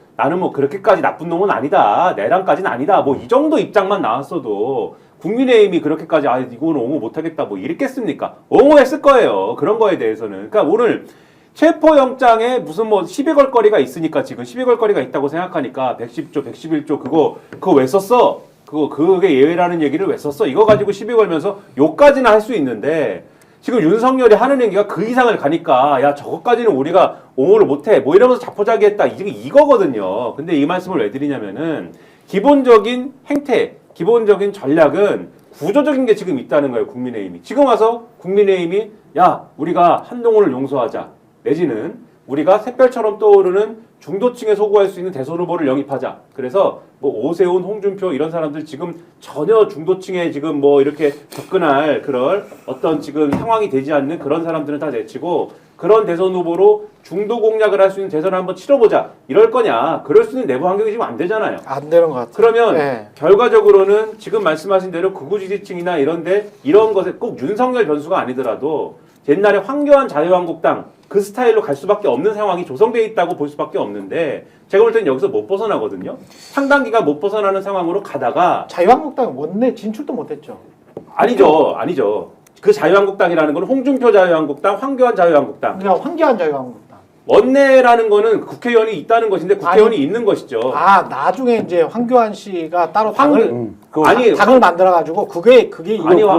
C: 그렇게까지 나쁜 놈은 아니다. 내랑까지는 아니다. 뭐 이 정도 입장만 나왔어도 국민의힘이 그렇게까지 이거는 옹호 못하겠다 뭐 이랬겠습니까? 옹호했을 거예요. 그런 거에 대해서는. 그러니까 오늘 체포영장에 무슨 뭐 시비 걸 거리가 있으니까 지금 시비 걸 거리가 있다고 생각하니까 110조, 111조 그거 왜 썼어? 그게 예외라는 얘기를 왜 썼어? 이거 가지고 시비 걸면서 욕까지는 할 수 있는데 지금 윤석열이 하는 얘기가 그 이상을 가니까 야 저것까지는 우리가 옹호를 못해 뭐 이러면서 자포자기했다 이거거든요. 근데 이 말씀을 왜 드리냐면은 기본적인 행태, 기본적인 전략은 구조적인 게 지금 있다는 거예요. 국민의힘이 지금 와서 국민의힘이 야 우리가 한동훈을 용서하자 내지는 우리가 샛별처럼 떠오르는 중도층에 소구할 수 있는 대선 후보를 영입하자. 그래서 뭐 오세훈, 홍준표 이런 사람들 지금 전혀 중도층에 지금 뭐 이렇게 접근할 그럴 어떤 지금 상황이 되지 않는 그런 사람들은 다 내치고 그런 대선 후보로 중도 공략을 할 수 있는 대선을 한번 치러보자. 이럴 거냐. 그럴 수 있는 내부 환경이 지금 안 되잖아요.
A: 안 되는 것 같아요.
C: 그러면
A: 네.
C: 결과적으로는 지금 말씀하신 대로 극우 지지층이나 이런 것에 꼭 윤석열 변수가 아니더라도 옛날에 황교안 자유한국당 그 스타일로 갈 수밖에 없는 상황이 조성돼 있다고 볼 수밖에 없는데 제가 볼 때는 여기서 못 벗어나거든요. 상당 기간 못 벗어나는 상황으로 가다가
A: 자유한국당 원내 진출도 못했죠.
C: 아니죠. 그 자유한국당이라는 건 홍준표 자유한국당, 황교안 자유한국당.
A: 그러니까 황교안 자유한국당.
C: 원내라는 거는 국회의원이 있다는 것인데 국회의원이 있는 것이죠.
A: 아 나중에 이제 황교안 씨가 따로
C: 아니
A: 당을 만들어가지고 그게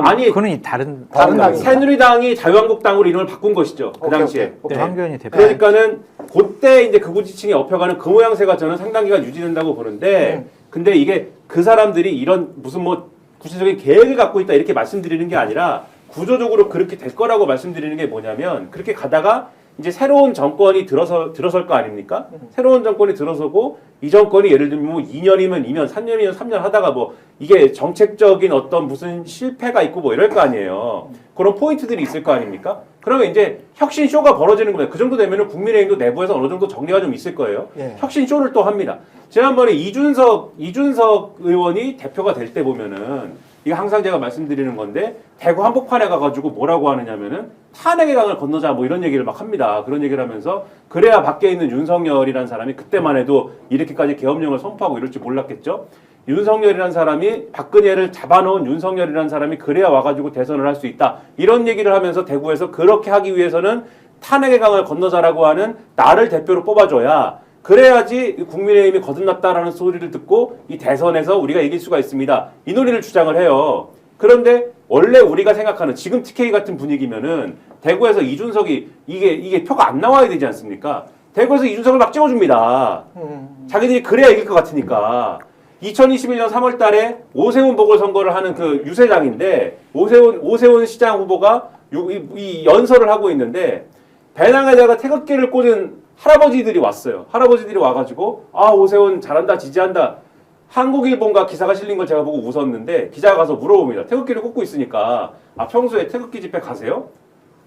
C: 아니
D: 그거는 이 다른
A: 당입니다.
C: 새누리당이 자유한국당으로 이름을 바꾼 것이죠. 그 당시에.
A: 오케이.
D: 황교안이 대표.
C: 그러니까는 그때 이제 극우 지층이 업혀가는 그 모양새가 저는 상당 기간 유지된다고 보는데 근데 이게 그 사람들이 이런 무슨 뭐 구체적인 계획을 갖고 있다 이렇게 말씀드리는 게 아니라 구조적으로 그렇게 될 거라고 말씀드리는 게 뭐냐면 그렇게 가다가 이제 새로운 정권이 들어설 거 아닙니까? 새로운 정권이 들어서고 이 정권이 예를 들면 뭐 2년이면 2년, 3년이면 3년 하다가 뭐 이게 정책적인 어떤 무슨 실패가 있고 뭐 이럴 거 아니에요. 그런 포인트들이 있을 거 아닙니까? 그러면 이제 혁신 쇼가 벌어지는 겁니다. 그 정도 되면은 국민의힘도 내부에서 어느 정도 정리가 좀 있을 거예요.
A: 예.
C: 혁신 쇼를 또 합니다. 지난번에 이준석 의원이 대표가 될 때 보면은 이거 항상 제가 말씀드리는 건데 대구 한복판에 가가지고 뭐라고 하느냐면은 탄핵의 강을 건너자 뭐 이런 얘기를 막 합니다. 그런 얘기를 하면서 그래야 밖에 있는 윤석열이라는 사람이 그때만 해도 이렇게까지 계엄령을 선포하고 이럴 줄 몰랐겠죠. 윤석열이라는 사람이 박근혜를 잡아놓은 윤석열이라는 사람이 그래야 와가지고 대선을 할 수 있다. 이런 얘기를 하면서 대구에서 그렇게 하기 위해서는 탄핵의 강을 건너자라고 하는 나를 대표로 뽑아줘야 그래야지 국민의힘이 거듭났다라는 소리를 듣고 이 대선에서 우리가 이길 수가 있습니다. 이 논리를 주장을 해요. 그런데 원래 우리가 생각하는 지금 TK 같은 분위기면은 대구에서 이준석이 이게 표가 안 나와야 되지 않습니까? 대구에서 이준석을 막 찍어줍니다. 자기들이 그래야 이길 것 같으니까. 2021년 3월 달에 오세훈 보궐선거를 하는 그 유세장인데 오세훈 시장 후보가 이 연설을 하고 있는데 배낭에다가 태극기를 꽂은 할아버지들이 왔어요. 할아버지들이 와가지고 아 오세훈 잘한다 지지한다. 한국일본가 기사가 실린 걸 제가 보고 웃었는데 기자가 가서 물어봅니다. 태극기를 꽂고 있으니까 아 평소에 태극기 집회 가세요?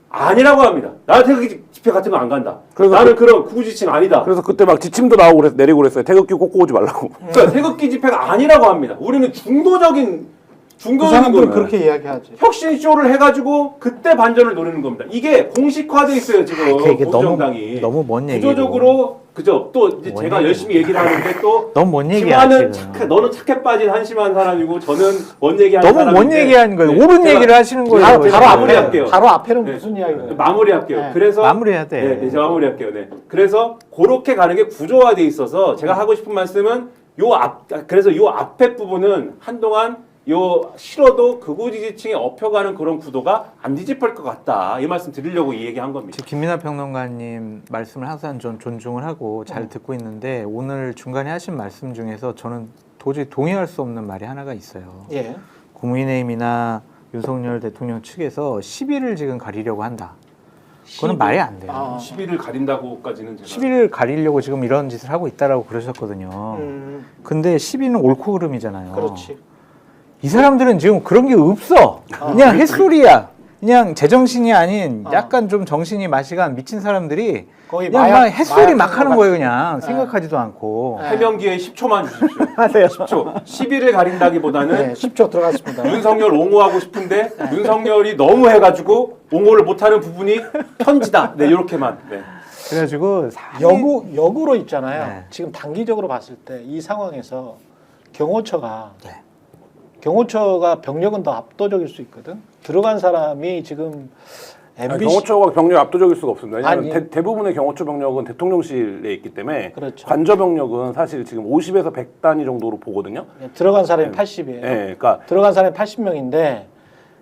C: 아니라고 합니다. 나 태극기 집회 같은 거 안 간다. 나는 그런 구구지층 아니다.
B: 그래서 그때 막 지침도 나오고 내리고 그랬어요. 태극기 꽂고 오지 말라고.
C: 그러니까 태극기 집회가 아니라고 합니다. 우리는 중도적인
A: 그 사람들은
C: 거예요.
A: 그렇게 이야기하지.
C: 혁신 쇼를 해가지고 그때 반전을 노리는 겁니다. 이게 공식화돼 있어요 지금
D: 이게
C: 보수정당이.
D: 너무 먼 얘기고.
C: 구조적으로 그죠. 또 이제 제가 열심히 얘기를 하는데 또
D: 너무 먼 얘기야
C: 심한은
D: 지금.
C: 너는 착해 빠진 한심한 사람이고 저는 먼 얘기하는
D: 너무 먼
C: 사람인데
D: 얘기하는 거예요.
C: 네,
D: 옳은
C: 제가
D: 얘기를 하시는 거예요.
C: 바로
A: 바로
C: 마무리할게요.
A: 앞에 바로 앞에는
C: 네.
A: 무슨 이야기예요?
C: 마무리할게요.
A: 네.
C: 그래서
D: 마무리해야 돼.
C: 네, 제가 마무리할게요. 네. 그래서 그렇게 가는 게 구조화돼 있어서 제가 하고 싶은 말씀은 그래서 요 앞에 부분은 한동안 요 싫어도 극우 지지층에 업혀가는 그런 구도가 안 뒤집힐 것 같다. 이 말씀 드리려고 이 얘기한 겁니다.
D: 지금 김민하 평론가님 말씀을 항상 좀 존중을 하고 잘 듣고 있는데 오늘 중간에 하신 말씀 중에서 저는 도저히 동의할 수 없는 말이 하나가 있어요.
A: 예.
D: 국민의힘이나 윤석열 대통령 측에서 시비를 지금 가리려고 한다. 그거는 말이 안 돼요.
A: 아.
C: 시비를 가린다고까지는 제가
D: 시비를 가리려고 지금 이런 짓을 하고 있다라고 그러셨거든요. 근데 시비는 옳고 그름이잖아요.
A: 그렇지.
D: 이 사람들은 지금 그런 게 없어. 그냥 햇소리야. 그냥 제정신이 아닌 약간 좀 정신이 마시간 미친 사람들이
A: 거의
D: 그냥 막
A: 마약
D: 햇소리 막
A: 같은
D: 하는
A: 거
D: 거예요.
A: 같은.
D: 그냥
A: 네.
D: 생각하지도 않고.
C: 해명 기회 10초만 주십시오.
D: 하세요.
C: 10초. 시비를 가린다기보다는
A: 네, 10초 들어갔습니다.
C: 윤석열 옹호하고 싶은데 윤석열이 너무 해가지고 옹호를 못하는 부분이 편지다. 네, 이렇게만. 네.
D: 그래가지고
A: 역으로 있잖아요.
D: 네.
A: 지금 단기적으로 봤을 때 이 상황에서 경호처가
D: 네.
A: 병력은 더 압도적일 수 있거든. 들어간 사람이 지금 MBC
B: 경호처가 병력 압도적일 수가 없습니다. 왜냐하면
A: 아니.
B: 대부분의 경호처 병력은 대통령실에 있기 때문에
A: 그렇죠.
B: 관저 병력은 사실 지금 50에서 100단위 정도로 보거든요.
A: 들어간 사람이 80이에요.
B: 네, 그러니까
A: 들어간 사람이 80명인데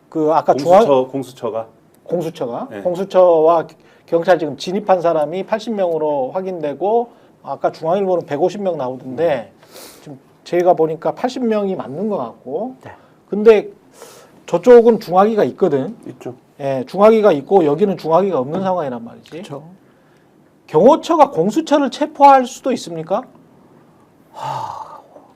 A: 그 아까
C: 공수처가
A: 공수처가
C: 네.
A: 공수처와 경찰 지금 진입한 사람이 80명으로 확인되고 아까 중앙일보는 150명 나오던데 지금 제가 보니까 80명이 맞는 것 같고
D: 네.
A: 근데 저쪽은 중화기가 있거든.
B: 있죠.
A: 예, 중화기가 있고 여기는 중화기가 없는 상황이란 말이지.
D: 그렇죠.
A: 경호처가 공수처를 체포할 수도 있습니까?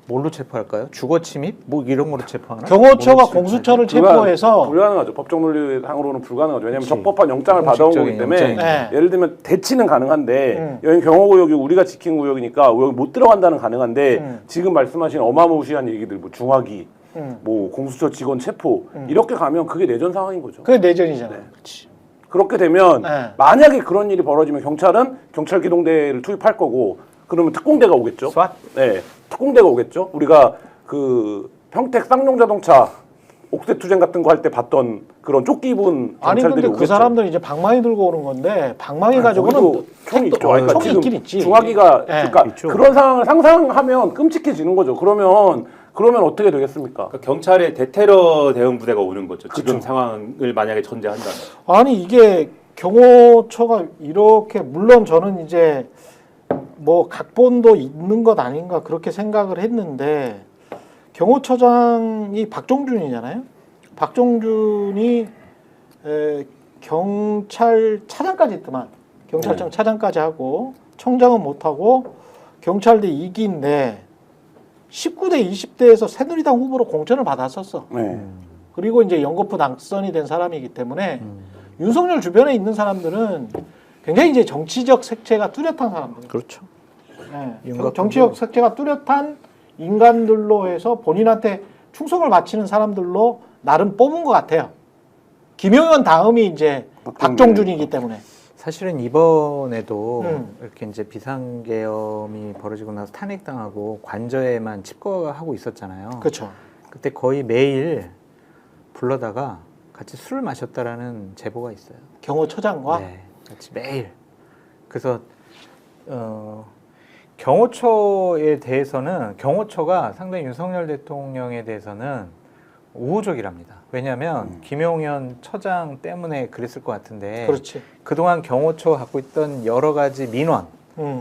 D: 뭘로 체포할까요? 주거 침입? 뭐 이런 거로 체포하나?
A: 경호처가
D: 뭘로
A: 공수처를
B: 불가-
A: 체포해서
B: 불가능하죠. 법적 논리상으로는 불가능하죠. 왜냐하면
D: 그치.
B: 적법한 영장을 받아온 거기
D: 공식적인
B: 때문에
D: 영장이니까.
A: 네.
B: 예를 들면 대치는 가능한데 여기 경호구역이 우리가 지킨 구역이니까 여기 못 들어간다는 가능한데 지금 말씀하신 어마무시한 얘기들 뭐 중화기 뭐 공수처 직원 체포 이렇게 가면 그게 내전 상황인 거죠.
A: 그게 내전이잖아요.
B: 네.
A: 그렇지.
B: 그렇게 되면
A: 네.
B: 만약에 그런 일이 벌어지면 경찰은 경찰 기동대를 투입할 거고 그러면 특공대가 오겠죠.
D: 스왓?
B: 네, 특공대가 오겠죠. 우리가 그 평택 쌍용자동차 옥새 투쟁 같은 거 할 때 봤던 그런 조끼 입은
A: 아니
B: 경찰들이
A: 근데
B: 오겠죠.
A: 그 사람들은 이제 방망이 들고 오는 건데 방망이
B: 아니,
A: 가지고는
B: 거기도 총이 있죠. 그러니까
A: 총이
B: 지금
A: 있긴 있지.
B: 중화기가
A: 예.
B: 그러니까
D: 있죠.
B: 그런 상황을 상상하면 끔찍해지는 거죠. 그러면 어떻게 되겠습니까?
C: 그러니까 경찰의 대테러 대응 부대가 오는 거죠. 지금 상황을 만약에 전제한다면.
A: 아니 이게 경호처가 이렇게 물론 저는 이제 뭐 각본도 있는 것 아닌가 그렇게 생각을 했는데 경호처장이 박종준이잖아요. 박종준이 경찰 차장까지 있더만 경찰청 차장까지 하고 청장은 못하고 경찰대 2기인데 19대 20대에서 새누리당 후보로 공천을 받았었어.
B: 네.
A: 그리고 이제 연거푸 당선이 된 사람이기 때문에 윤석열 주변에 있는 사람들은 굉장히 이제 정치적 색채가 뚜렷한 사람들.
D: 그렇죠.
A: 네.
D: 윤곽
A: 정치적 색채가 뚜렷한 인간들로 해서 본인한테 충성을 바치는 사람들로 나름 뽑은 것 같아요. 김용현 다음이 이제 박종준이기 때문에.
D: 사실은 이번에도
A: 음.
D: 이렇게 이제 비상계엄이 벌어지고 나서 탄핵당하고 관저에만 칩거하고 있었잖아요.
A: 그렇죠.
D: 그때 거의 매일 불러다가 같이 술을 마셨다라는 제보가 있어요.
A: 경호처장과
D: 네, 같이 매일. 그래서 경호처에 대해서는 경호처가 상당히 윤석열 대통령에 대해서는 우호적이랍니다. 왜냐하면 김용현 처장 때문에 그랬을 것 같은데
A: 그렇지.
D: 그동안 경호처가 갖고 있던 여러 가지 민원,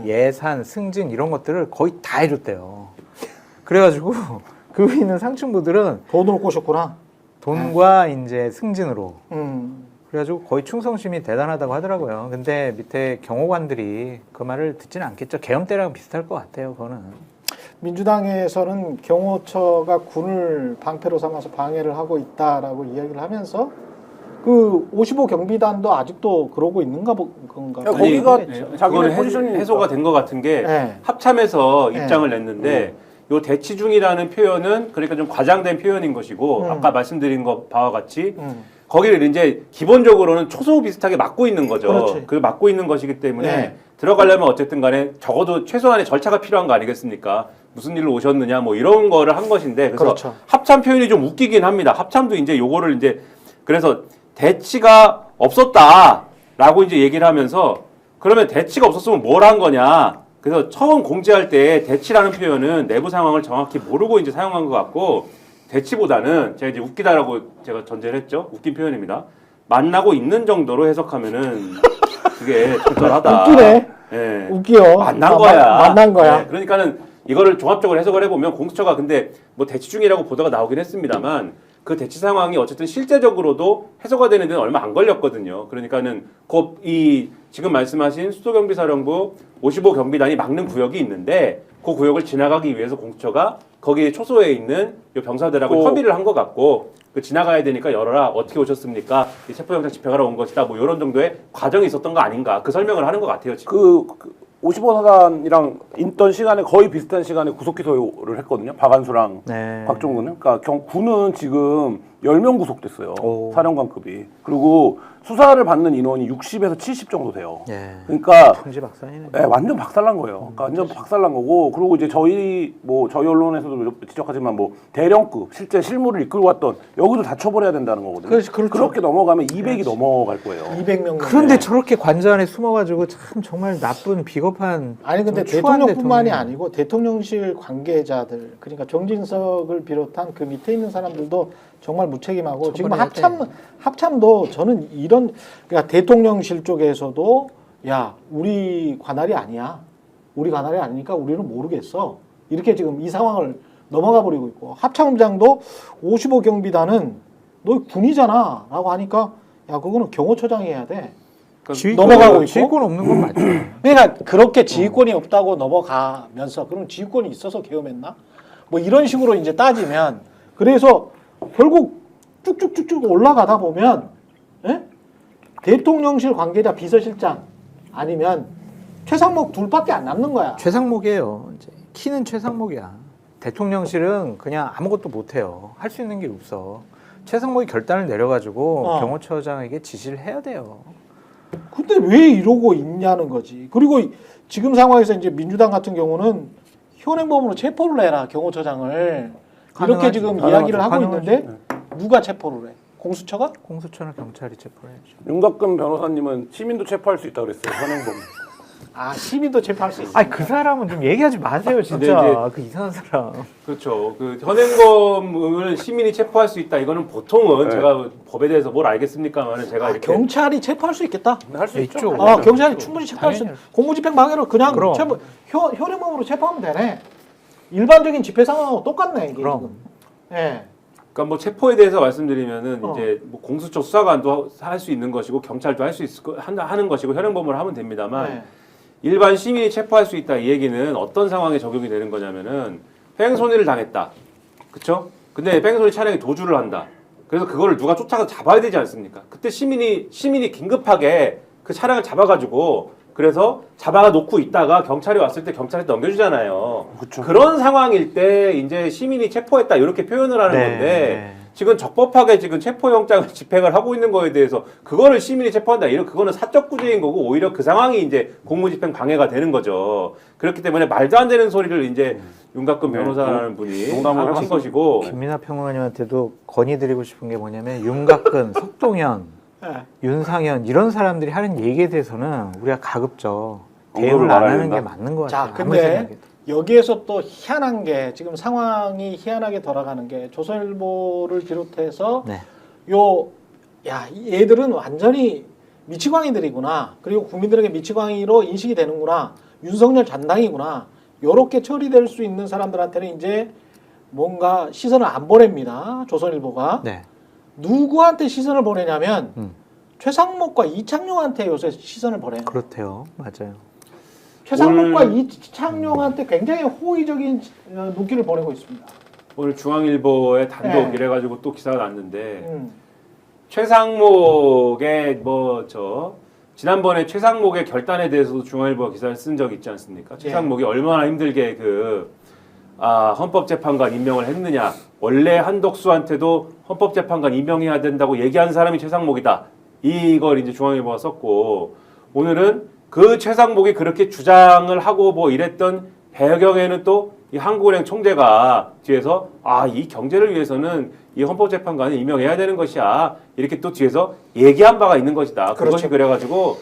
D: 예산, 승진 이런 것들을 거의 다 해줬대요. 그래가지고 그 위에 있는 상층부들은
A: 돈으로 꼬셨구나.
D: 돈과 이제 승진으로
A: 음.
D: 그래가지고 거의 충성심이 대단하다고 하더라고요. 근데 밑에 경호관들이 그 말을 듣지는 않겠죠. 계엄 때랑 비슷할 것 같아요. 그거는.
A: 민주당에서는 경호처가 군을 방패로 삼아서 방해를 하고 있다라고 이야기를 하면서 그 55 경비단도 아직도 그러고 있는가 건가?
B: 야, 거기가
C: 네,
B: 자기네
C: 그거는
B: 포지션이니까.
C: 해소가 된 것 같은 게
A: 네.
C: 합참에서
A: 네.
C: 입장을 냈는데 요 대치 중이라는 표현은 그러니까 좀 과장된 표현인 것이고 아까 말씀드린 것 바와 같이 거기를 이제 기본적으로는 초소 비슷하게 막고 있는 거죠.
A: 그렇지.
C: 그 막고 있는 것이기 때문에
A: 네.
C: 들어가려면 어쨌든 간에 적어도 최소한의 절차가 필요한 거 아니겠습니까? 무슨 일로 오셨느냐 뭐 이런 거를 한 것인데 그래서
A: 그렇죠.
C: 합참 표현이 좀 웃기긴 합니다. 합참도 이제 요거를 이제 그래서 대치가 없었다라고 이제 얘기를 하면서 그러면 대치가 없었으면 뭘 한 거냐? 그래서 처음 공지할 때 대치라는 표현은 내부 상황을 정확히 모르고 이제 사용한 것 같고 대치보다는 제가 이제 웃기다라고 제가 전제를 했죠. 웃긴 표현입니다. 만나고 있는 정도로 해석하면은 그게 적절하다.
A: 웃기네.
C: 예.
A: 웃겨.
C: 만난 거야.
A: 만난 거야.
C: 네, 그러니까는 이거를 종합적으로 해석을 해보면 공수처가 근데 뭐 대치 중이라고 보도가 나오긴 했습니다만 그 대치 상황이 어쨌든 실제적으로도 해소가 되는 데는 얼마 안 걸렸거든요. 그러니까는 이 지금 말씀하신 수도경비사령부 55 경비단이 막는 구역이 있는데 그 구역을 지나가기 위해서 공수처가 거기 초소에 있는 요 병사들하고 협의를 한 것 같고 그 지나가야 되니까 열어라 어떻게 오셨습니까? 이 체포영장 집행하러 온 것이다. 뭐 이런 정도의 과정이 있었던 거 아닌가 그 설명을 하는 것 같아요. 지금.
B: 55사단이랑 있던 시간에 거의 비슷한 시간에 구속 기소를 했거든요. 박한수랑
D: 네.
B: 박종근은. 그러니까 군은 지금 10명 구속됐어요.
D: 오.
B: 사령관급이. 그리고 수사를 받는 인원이 60에서 70 정도 돼요.
D: 예.
B: 그러니까
D: 통지박산이네.
B: 네, 완전 박살난 거예요. 그러니까 완전 박살난 거고, 그리고 이제 저희 언론에서도 지적하지만 뭐 대령급 실제 실무를 이끌고 왔던 여기도 다 처벌해야 된다는 거거든요.
A: 그렇죠.
B: 그렇게 넘어가면 200이 넘어갈 거예요.
A: 200명.
D: 그런데 저렇게 관저 안에 숨어가지고 참 정말 나쁜 비겁한.
A: 아니 근데
D: 좀 추한
A: 대통령뿐만이
D: 대통령.
A: 아니고 대통령실 관계자들 그러니까 정진석을 비롯한 그 밑에 있는 사람들도 정말 무책임하고 지금
D: 처벌해야
A: 합참도 저는 이런 그러니까 대통령실 쪽에서도 야 우리 관할이 아니야 우리 관할이 아니니까 우리는 모르겠어 이렇게 지금 이 상황을 넘어가 버리고 있고 합참장도 55 경비단은 너 군이잖아라고 하니까 야 그거는 경호처장이 해야 돼. 넘어가고 있고.
D: 지휘권 없는 건 맞죠.
A: 그러니까 그렇게 지휘권이 없다고 넘어가면서 그럼 지휘권이 있어서 계엄했나? 뭐 이런 식으로 이제 따지면 그래서 결국 쭉쭉쭉쭉 올라가다 보면 예? 대통령실 관계자 비서실장 아니면 최상목 둘밖에 안 남는 거야.
D: 최상목이에요. 이제 키는 최상목이야. 대통령실은 그냥 아무것도 못해요. 할 수 있는 게 없어. 최상목이 결단을 내려가지고
A: 어.
D: 경호처장에게 지시를 해야 돼요.
A: 근데 왜 이러고 있냐는 거지. 그리고 지금 상황에서 이제 민주당 같은 경우는 현행범으로 체포를 해라 경호처장을 이렇게
D: 가능하지.
A: 지금
D: 가능하죠.
A: 이야기를 하고
D: 가능하죠.
A: 있는데 누가 체포를 해? 공수처가?
D: 공수처나 경찰이 체포를 해야죠.
B: 윤곽근 변호사님은 시민도 체포할 수 있다 그랬어요. 현행범.
A: 아 시민도 체포할 수 있어.
D: 아니 그 사람은 좀 얘기하지 마세요 진짜.
C: 근데 이제
D: 그 이상한 사람.
C: 그렇죠. 그 현행범을 시민이 체포할 수 있다. 이거는 보통은
B: 네.
C: 제가 법에 대해서 뭘 알겠습니까만은 제가 이렇게
A: 경찰이 체포할 수 있겠다.
B: 할 수 있죠.
D: 있죠.
A: 아 경찰이 충분히 체포할 수
D: 당연히
A: 공무집행 방해로 그냥
D: 그럼.
A: 체포 현행범으로 체포하면 되네. 일반적인 집회 상황하고 똑같네 이게
D: 그럼.
A: 지금. 예.
C: 그러니까 뭐 체포에 대해서 말씀드리면은
A: 어.
C: 이제 뭐 공수처 수사관도 할 수 있는 것이고 경찰도 할 수 있을 하는 것이고 현행범을 하면 됩니다만
A: 네.
C: 일반 시민이 체포할 수 있다 이 얘기는 어떤 상황에 적용이 되는 거냐면은 횡손이를 당했다. 그렇죠? 근데 횡손이 차량에 도주를 한다. 그래서 그거를 누가 쫓아가서 잡아야 되지 않습니까? 그때 시민이 긴급하게 그 차량을 잡아가지고 그래서 잡아가 놓고 있다가 경찰이 왔을 때 경찰한테 넘겨주잖아요.
B: 그쵸.
C: 그런 상황일 때 이제 시민이 체포했다 이렇게 표현을 하는
D: 네.
C: 건데 지금 적법하게 지금 체포영장을 집행을 하고 있는 거에 대해서 그거를 시민이 체포한다 이런 그거는 사적 구제인 거고 오히려 그 상황이 이제 공무집행 방해가 되는 거죠. 그렇기 때문에 말도 안 되는 소리를 이제 윤곽근 변호사라는 분이
B: 농담을
C: 하신
B: 해봤어요.
C: 것이고
D: 김민하 평론가님한테도 건의드리고 싶은 게 뭐냐면 윤곽근, 석동현,
A: 예.
D: 윤상현 이런 사람들이 하는 얘기에 대해서는 우리가 가급적
B: 언급을
D: 대응을 안
B: 말아야
D: 하는 게
B: 된다.
D: 맞는 것
A: 자,
D: 같아요. 아무리
A: 근데
D: 생각해도.
A: 여기에서 또 희한한 게 지금 상황이 희한하게 돌아가는 게 조선일보를 비롯해서
D: 네.
A: 얘들은 완전히 미치광이들이구나. 그리고 국민들에게 미치광이로 인식이 되는구나. 윤석열 잔당이구나. 요렇게 처리될 수 있는 사람들한테는 이제 뭔가 시선을 안 보냅니다. 조선일보가.
D: 네.
A: 누구한테 시선을 보내냐면
D: 음.
A: 최상목과 이창용한테 요새 시선을 보내요.
D: 그렇대요. 맞아요.
A: 최상목과 이창용한테 굉장히 호의적인 눈길을 보내고 있습니다.
C: 오늘 중앙일보에 단독
A: 네.
C: 이래가지고 또 기사가 났는데
A: 음.
C: 최상목의 지난번에 최상목의 결단에 대해서도 중앙일보가 기사를 쓴 적이 있지 않습니까? 최상목이 얼마나 힘들게 헌법재판관 임명을 했느냐. 원래 한덕수한테도 헌법재판관 임명해야 된다고 얘기한 사람이 최상목이다. 이걸 이제 중앙일보가 썼고 오늘은 그 최상목이 그렇게 주장을 하고 뭐 이랬던 배경에는 또 이 한국은행 총재가 뒤에서 이 경제를 위해서는 이 헌법재판관을 임명해야 되는 것이야. 이렇게 또 뒤에서 얘기한 바가 있는 것이다.
A: 그렇죠.
C: 그것이 그래가지고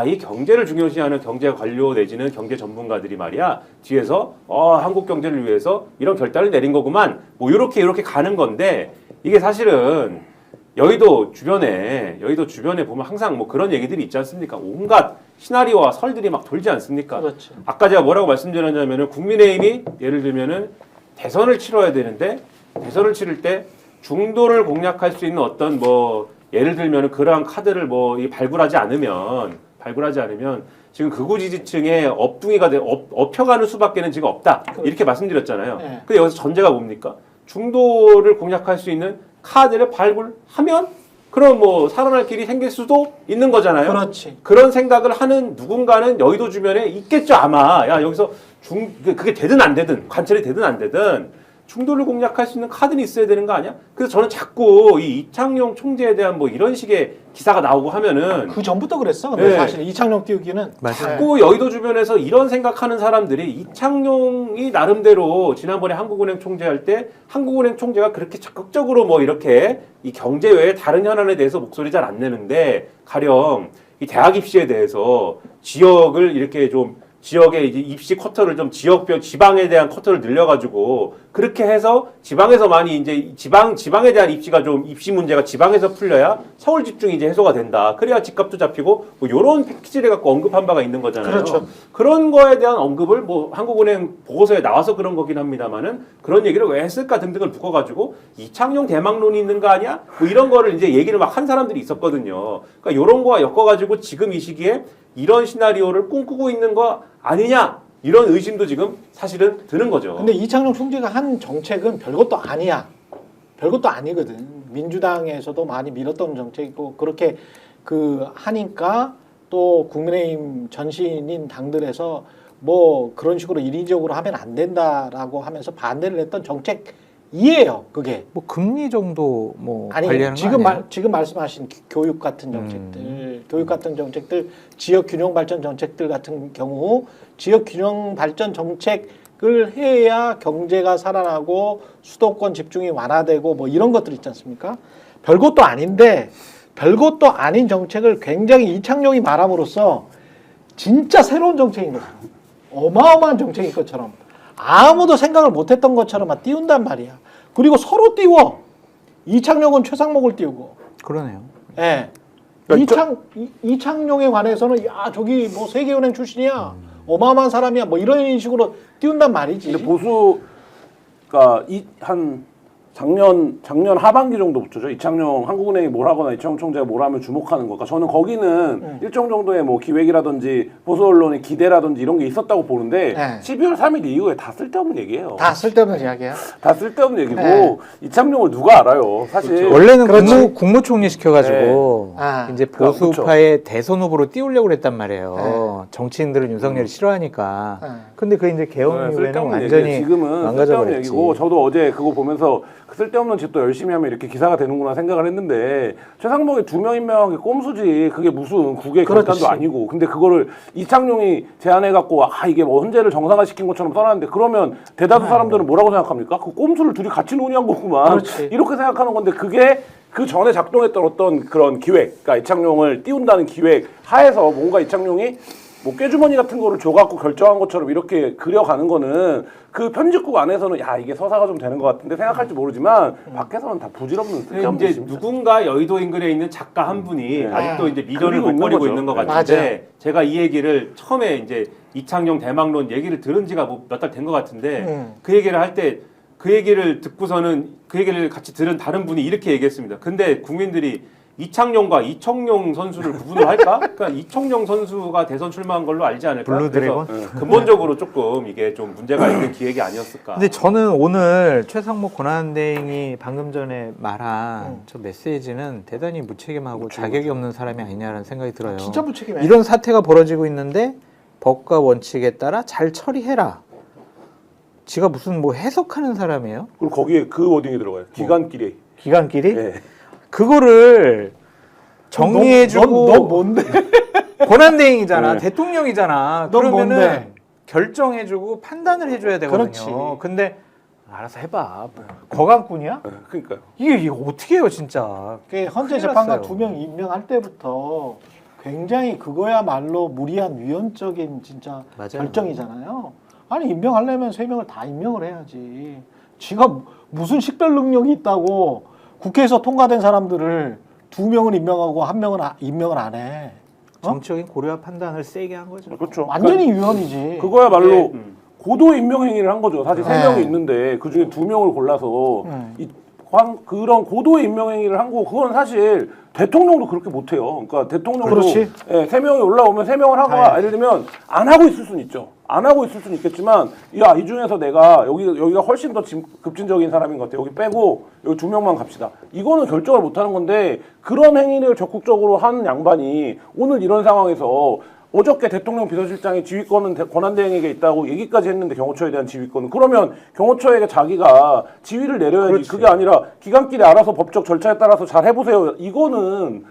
C: 이 경제를 중요시하는 경제 관료 내지는 경제 전문가들이 말이야 뒤에서 한국 경제를 위해서 이런 결단을 내린 거구만. 뭐 이렇게 가는 건데 이게 사실은 여의도 주변에 보면 항상 뭐 그런 얘기들이 있지 않습니까? 온갖 시나리오와 설들이 막 돌지 않습니까?
A: 그렇지.
C: 아까 제가 뭐라고 말씀드렸냐면은 국민의힘이 예를 들면은 대선을 치러야 되는데 대선을 치를 때 중도를 공략할 수 있는 어떤 예를 들면은 그러한 카드를 발굴하지 않으면 지금 극우 지지층의 업둥이가 업혀가는 수밖에는 지금 없다.
A: 그렇죠.
C: 이렇게 말씀드렸잖아요.
A: 네.
C: 근데 여기서 전제가 뭡니까? 중도를 공략할 수 있는 카드를 발굴하면 그럼 살아날 길이 생길 수도 있는 거잖아요.
A: 그렇지.
C: 그런 생각을 하는 누군가는 여의도 주변에 있겠죠 아마. 여기서 그게 되든 안 되든 관철이 되든 안 되든 중도를 공략할 수 있는 카드는 있어야 되는 거 아니야? 그래서 저는 자꾸 이 이창용 총재에 대한 이런 식의 기사가 나오고 하면은
A: 그 전부터 그랬어. 근데
C: 네.
A: 사실 이창용 띄우기는
D: 맞아요.
C: 자꾸 여의도 주변에서 이런 생각하는 사람들이 이창용이 나름대로 지난번에 한국은행 총재할 때 한국은행 총재가 그렇게 적극적으로 이렇게 이 경제 외에 다른 현안에 대해서 목소리 잘 안 내는데 가령 이 대학 입시에 대해서 지역을 이렇게 좀 지역의 이제 입시 쿼터를 좀 지방에 대한 쿼터를 늘려가지고 그렇게 해서 지방에서 많이 이제 지방에 대한 입시가 좀 입시 문제가 지방에서 풀려야 서울 집중이 이제 해소가 된다. 그래야 집값도 잡히고 이런 패키지를 갖고 언급한 바가 있는 거잖아요.
A: 그렇죠.
C: 그런 거에 대한 언급을 한국은행 보고서에 나와서 그런 거긴 합니다만은 그런 얘기를 왜 했을까 등등을 묶어가지고 이창용 대망론이 있는 거 아니야? 이런 거를 이제 얘기를 막 한 사람들이 있었거든요. 그러니까 이런 거와 엮어가지고 지금 이 시기에 이런 시나리오를 꿈꾸고 있는 거 아니냐 이런 의심도 지금 사실은 드는 거죠.
A: 근데 이창용 총재가 한 정책은 별것도 아니야. 별것도 아니거든. 민주당에서도 많이 밀었던 정책이고 그렇게 하니까 또 국민의힘 전신인 당들에서 그런 식으로 인위적으로 하면 안 된다라고 하면서 반대를 했던 정책이 이해요. 그게.
D: 뭐 금리 정도 뭐
A: 아니
D: 관리하는
A: 지금
D: 거 아니에요?
A: 지금 말씀하신 교육 같은 정책들, 교육 같은 정책들, 지역 균형 발전 정책들 같은 경우 지역 균형 발전 정책을 해야 경제가 살아나고 수도권 집중이 완화되고 뭐 이런 것들 있지 않습니까? 별것도 아닌데 별것도 아닌 정책을 굉장히 이창용이 말함으로써 진짜 새로운 정책인 거죠. 어마어마한 정책인 것처럼 아무도 생각을 못했던 것처럼 막 띄운단 말이야. 그리고 서로 띄워. 이창용은 최상목을 띄우고.
D: 그러네요.
A: 예.
B: 그러니까
A: 이창용에 관해서는 야 저기 뭐 세계은행 출신이야. 어마어마한 사람이야. 뭐 이런 식으로 띄운단 말이지.
B: 근데 보수가 한 작년 하반기 정도부터죠. 이창용 한국은행이 뭘 하거나 이창용 총재가 뭘 하면 주목하는 거. 그러니까 저는 거기는 일정 정도의 뭐 기획이라든지 보수 언론의 기대라든지 이런 게 있었다고 보는데
A: 네.
B: 12월 3일 이후에 다 쓸데없는 얘기예요.
A: 다 쓸데없는 이야기야.
B: 다 쓸데없는 얘기고
A: 네.
B: 이창용을 누가 알아요. 사실
C: 그렇죠.
D: 원래는
A: 그렇지.
D: 국무총리 시켜가지고
A: 네. 아.
D: 이제
B: 그렇죠.
D: 보수파의 대선 후보로 띄우려고 그랬단 말이에요.
A: 네.
D: 정치인들은 윤석열이 싫어하니까.
A: 네.
D: 근데 그 이제 개헌
B: 네,
D: 이후에는
B: 쓸데없는
D: 완전히
B: 얘기예요. 지금은
D: 망가져
B: 쓸데없는
D: 버렸지.
B: 얘기고 저도 어제 그거 보면서 그 쓸데없는 짓도 열심히 하면 이렇게 기사가 되는구나 생각을 했는데 최상목이 2명 임명한 게 꼼수지 그게 무슨 국외
A: 그렇지.
B: 결단도 아니고 근데 그거를 이창용이 제안해갖고 이게 뭐 헌재를 정상화시킨 것처럼 써놨는데 그러면 대다수 사람들은 뭐라고 생각합니까? 그 꼼수를 둘이 같이 논의한 거구만
A: 그렇지.
B: 이렇게 생각하는 건데 그게 그 전에 작동했던 어떤 그런 기획 그러니까 이창용을 띄운다는 기획 하에서 뭔가 이창용이 뭐 꾀주머니 같은 거를 줘갖고 결정한 것처럼 이렇게 그려가는 거는 그 편집국 안에서는 야 이게 서사가 좀 되는 것 같은데 생각할지 모르지만 밖에서는 다 부질없는 쓸데없는
C: 이제
B: 짓입니다.
C: 누군가 여의도 인근에 있는 작가 한 분이 아직도 이제 미련을
B: 그리고
C: 못 버리고
B: 있는
C: 있는 것
A: 거죠.
C: 같은데
A: 맞아요.
C: 제가 이 얘기를 처음에 이제 이창용 대망론 얘기를 들은 지가 몇 달 된 것 같은데 그 얘기를 할 때 그 얘기를 듣고서는 그 얘기를 같이 들은 다른 분이 이렇게 얘기했습니다. 근데 국민들이 이창용과 이청용 선수를 구분을 할까? 그러니까 이청용 선수가 대선 출마한 걸로 알지 않을까?
D: 블루 드래곤?
C: 그래서 근본적으로 조금 이게 좀 문제가 있는 기획이 아니었을까?
D: 근데 저는 오늘 최상목 권한대행이 방금 전에 말한 저 메시지는 대단히 무책임하고 자격이 없는 사람이 아니냐라는 생각이 들어요.
A: 진짜 무책임해.
D: 이런 사태가 벌어지고 있는데 법과 원칙에 따라 잘 처리해라. 지가 무슨 뭐 해석하는 사람이에요?
B: 그리고 거기에 그 워딩이 들어가요. 기간끼리.
D: 기간끼리?
B: 예.
D: 그거를 정리해주고
A: 넌 뭔데?
D: 권한대행이잖아.
B: 네.
D: 대통령이잖아.
A: 넌
D: 그러면은
A: 뭔데?
D: 결정해주고 판단을 해줘야 되거든요.
A: 그렇지.
D: 근데 알아서 해봐. 거강꾼이야?
B: 예, 그러니까요.
D: 이게 어떻게 해요, 진짜?
A: 그 헌재
D: 큰일
A: 재판관
D: 났어요.
A: 2명 임명할 때부터 굉장히 그거야말로 무리한 위헌적인 진짜
D: 맞아요.
A: 결정이잖아요. 아니 임명하려면 3명을 다 임명을 해야지. 지가 무슨 식별 능력이 있다고 국회에서 통과된 사람들을 2명을 임명하고 1명은 임명을 안 해.
D: 정치적인 고려와 판단을 세게 한 거죠.
B: 그렇죠.
A: 완전히 위헌이지.
B: 그거야말로
C: 네.
B: 고도 임명 행위를 한 거죠. 사실
A: 네.
B: 3명이 있는데 그 중에 2명을 골라서 그런 고도의 임명 행위를 한 거 그건 사실 대통령도 그렇게 못 해요. 그러니까 대통령도
A: 그렇지.
B: 3명이 올라오면 3명을 하고 예를 들면 안 하고 있을 수는 있죠. 안 하고 있을 수는 있겠지만 야, 이 중에서 내가 여기가 훨씬 더 급진적인 사람인 것 같아. 여기 빼고 여기 2명만 갑시다. 이거는 결정을 못 하는 건데 그런 행위를 적극적으로 하는 양반이 오늘 이런 상황에서 어저께 대통령 비서실장의 지휘권은 권한대행에게 있다고 얘기까지 했는데 경호처에 대한 지휘권은 그러면 경호처에게 자기가 지휘를 내려야지.
D: 그렇지.
B: 그게 아니라 기간끼리 알아서 법적 절차에 따라서 잘 해보세요. 이거는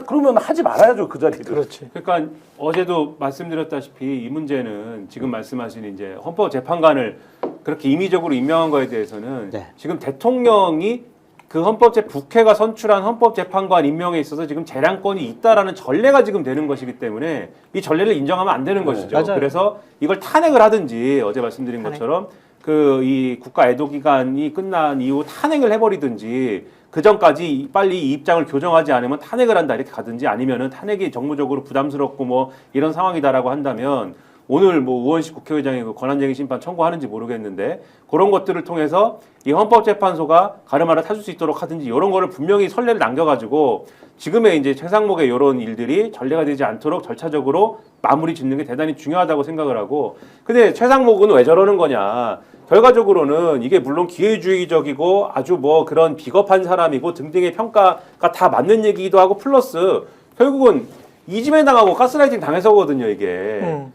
B: 그러면 하지 말아야죠 그 자리를.
A: 그렇지.
C: 그러니까 어제도 말씀드렸다시피 이 문제는 지금 말씀하신 이제 헌법재판관을 그렇게 임의적으로 임명한 거에 대해서는
D: 네.
C: 지금 대통령이 그 국회가 선출한 헌법재판관 임명에 있어서 지금 재량권이 있다라는 전례가 지금 되는 것이기 때문에 이 전례를 인정하면 안 되는 것이죠.
D: 맞아요.
C: 그래서 이걸 탄핵을 하든지 어제 말씀드린 것처럼 이 국가 애도 기간이 끝난 이후 탄핵을 해버리든지 그 전까지 빨리 이 입장을 교정하지 않으면 탄핵을 한다 이렇게 가든지 아니면은 탄핵이 정무적으로 부담스럽고 뭐 이런 상황이다라고 한다면 오늘 뭐 우원식 국회의장이 그 권한쟁의 심판 청구하는지 모르겠는데 그런 것들을 통해서 이 헌법재판소가 가르마를 타줄 수 있도록 하든지 이런 거를 분명히 선례를 남겨가지고 지금의 이제 최상목의 이런 일들이 전례가 되지 않도록 절차적으로 마무리 짓는 게 대단히 중요하다고 생각을 하고 근데 최상목은 왜 저러는 거냐 결과적으로는 이게 물론 기회주의적이고 아주 뭐 그런 비겁한 사람이고 등등의 평가가 다 맞는 얘기기도 하고 플러스 결국은 이지멘 당하고 가스라이팅 당해서거든요 이게.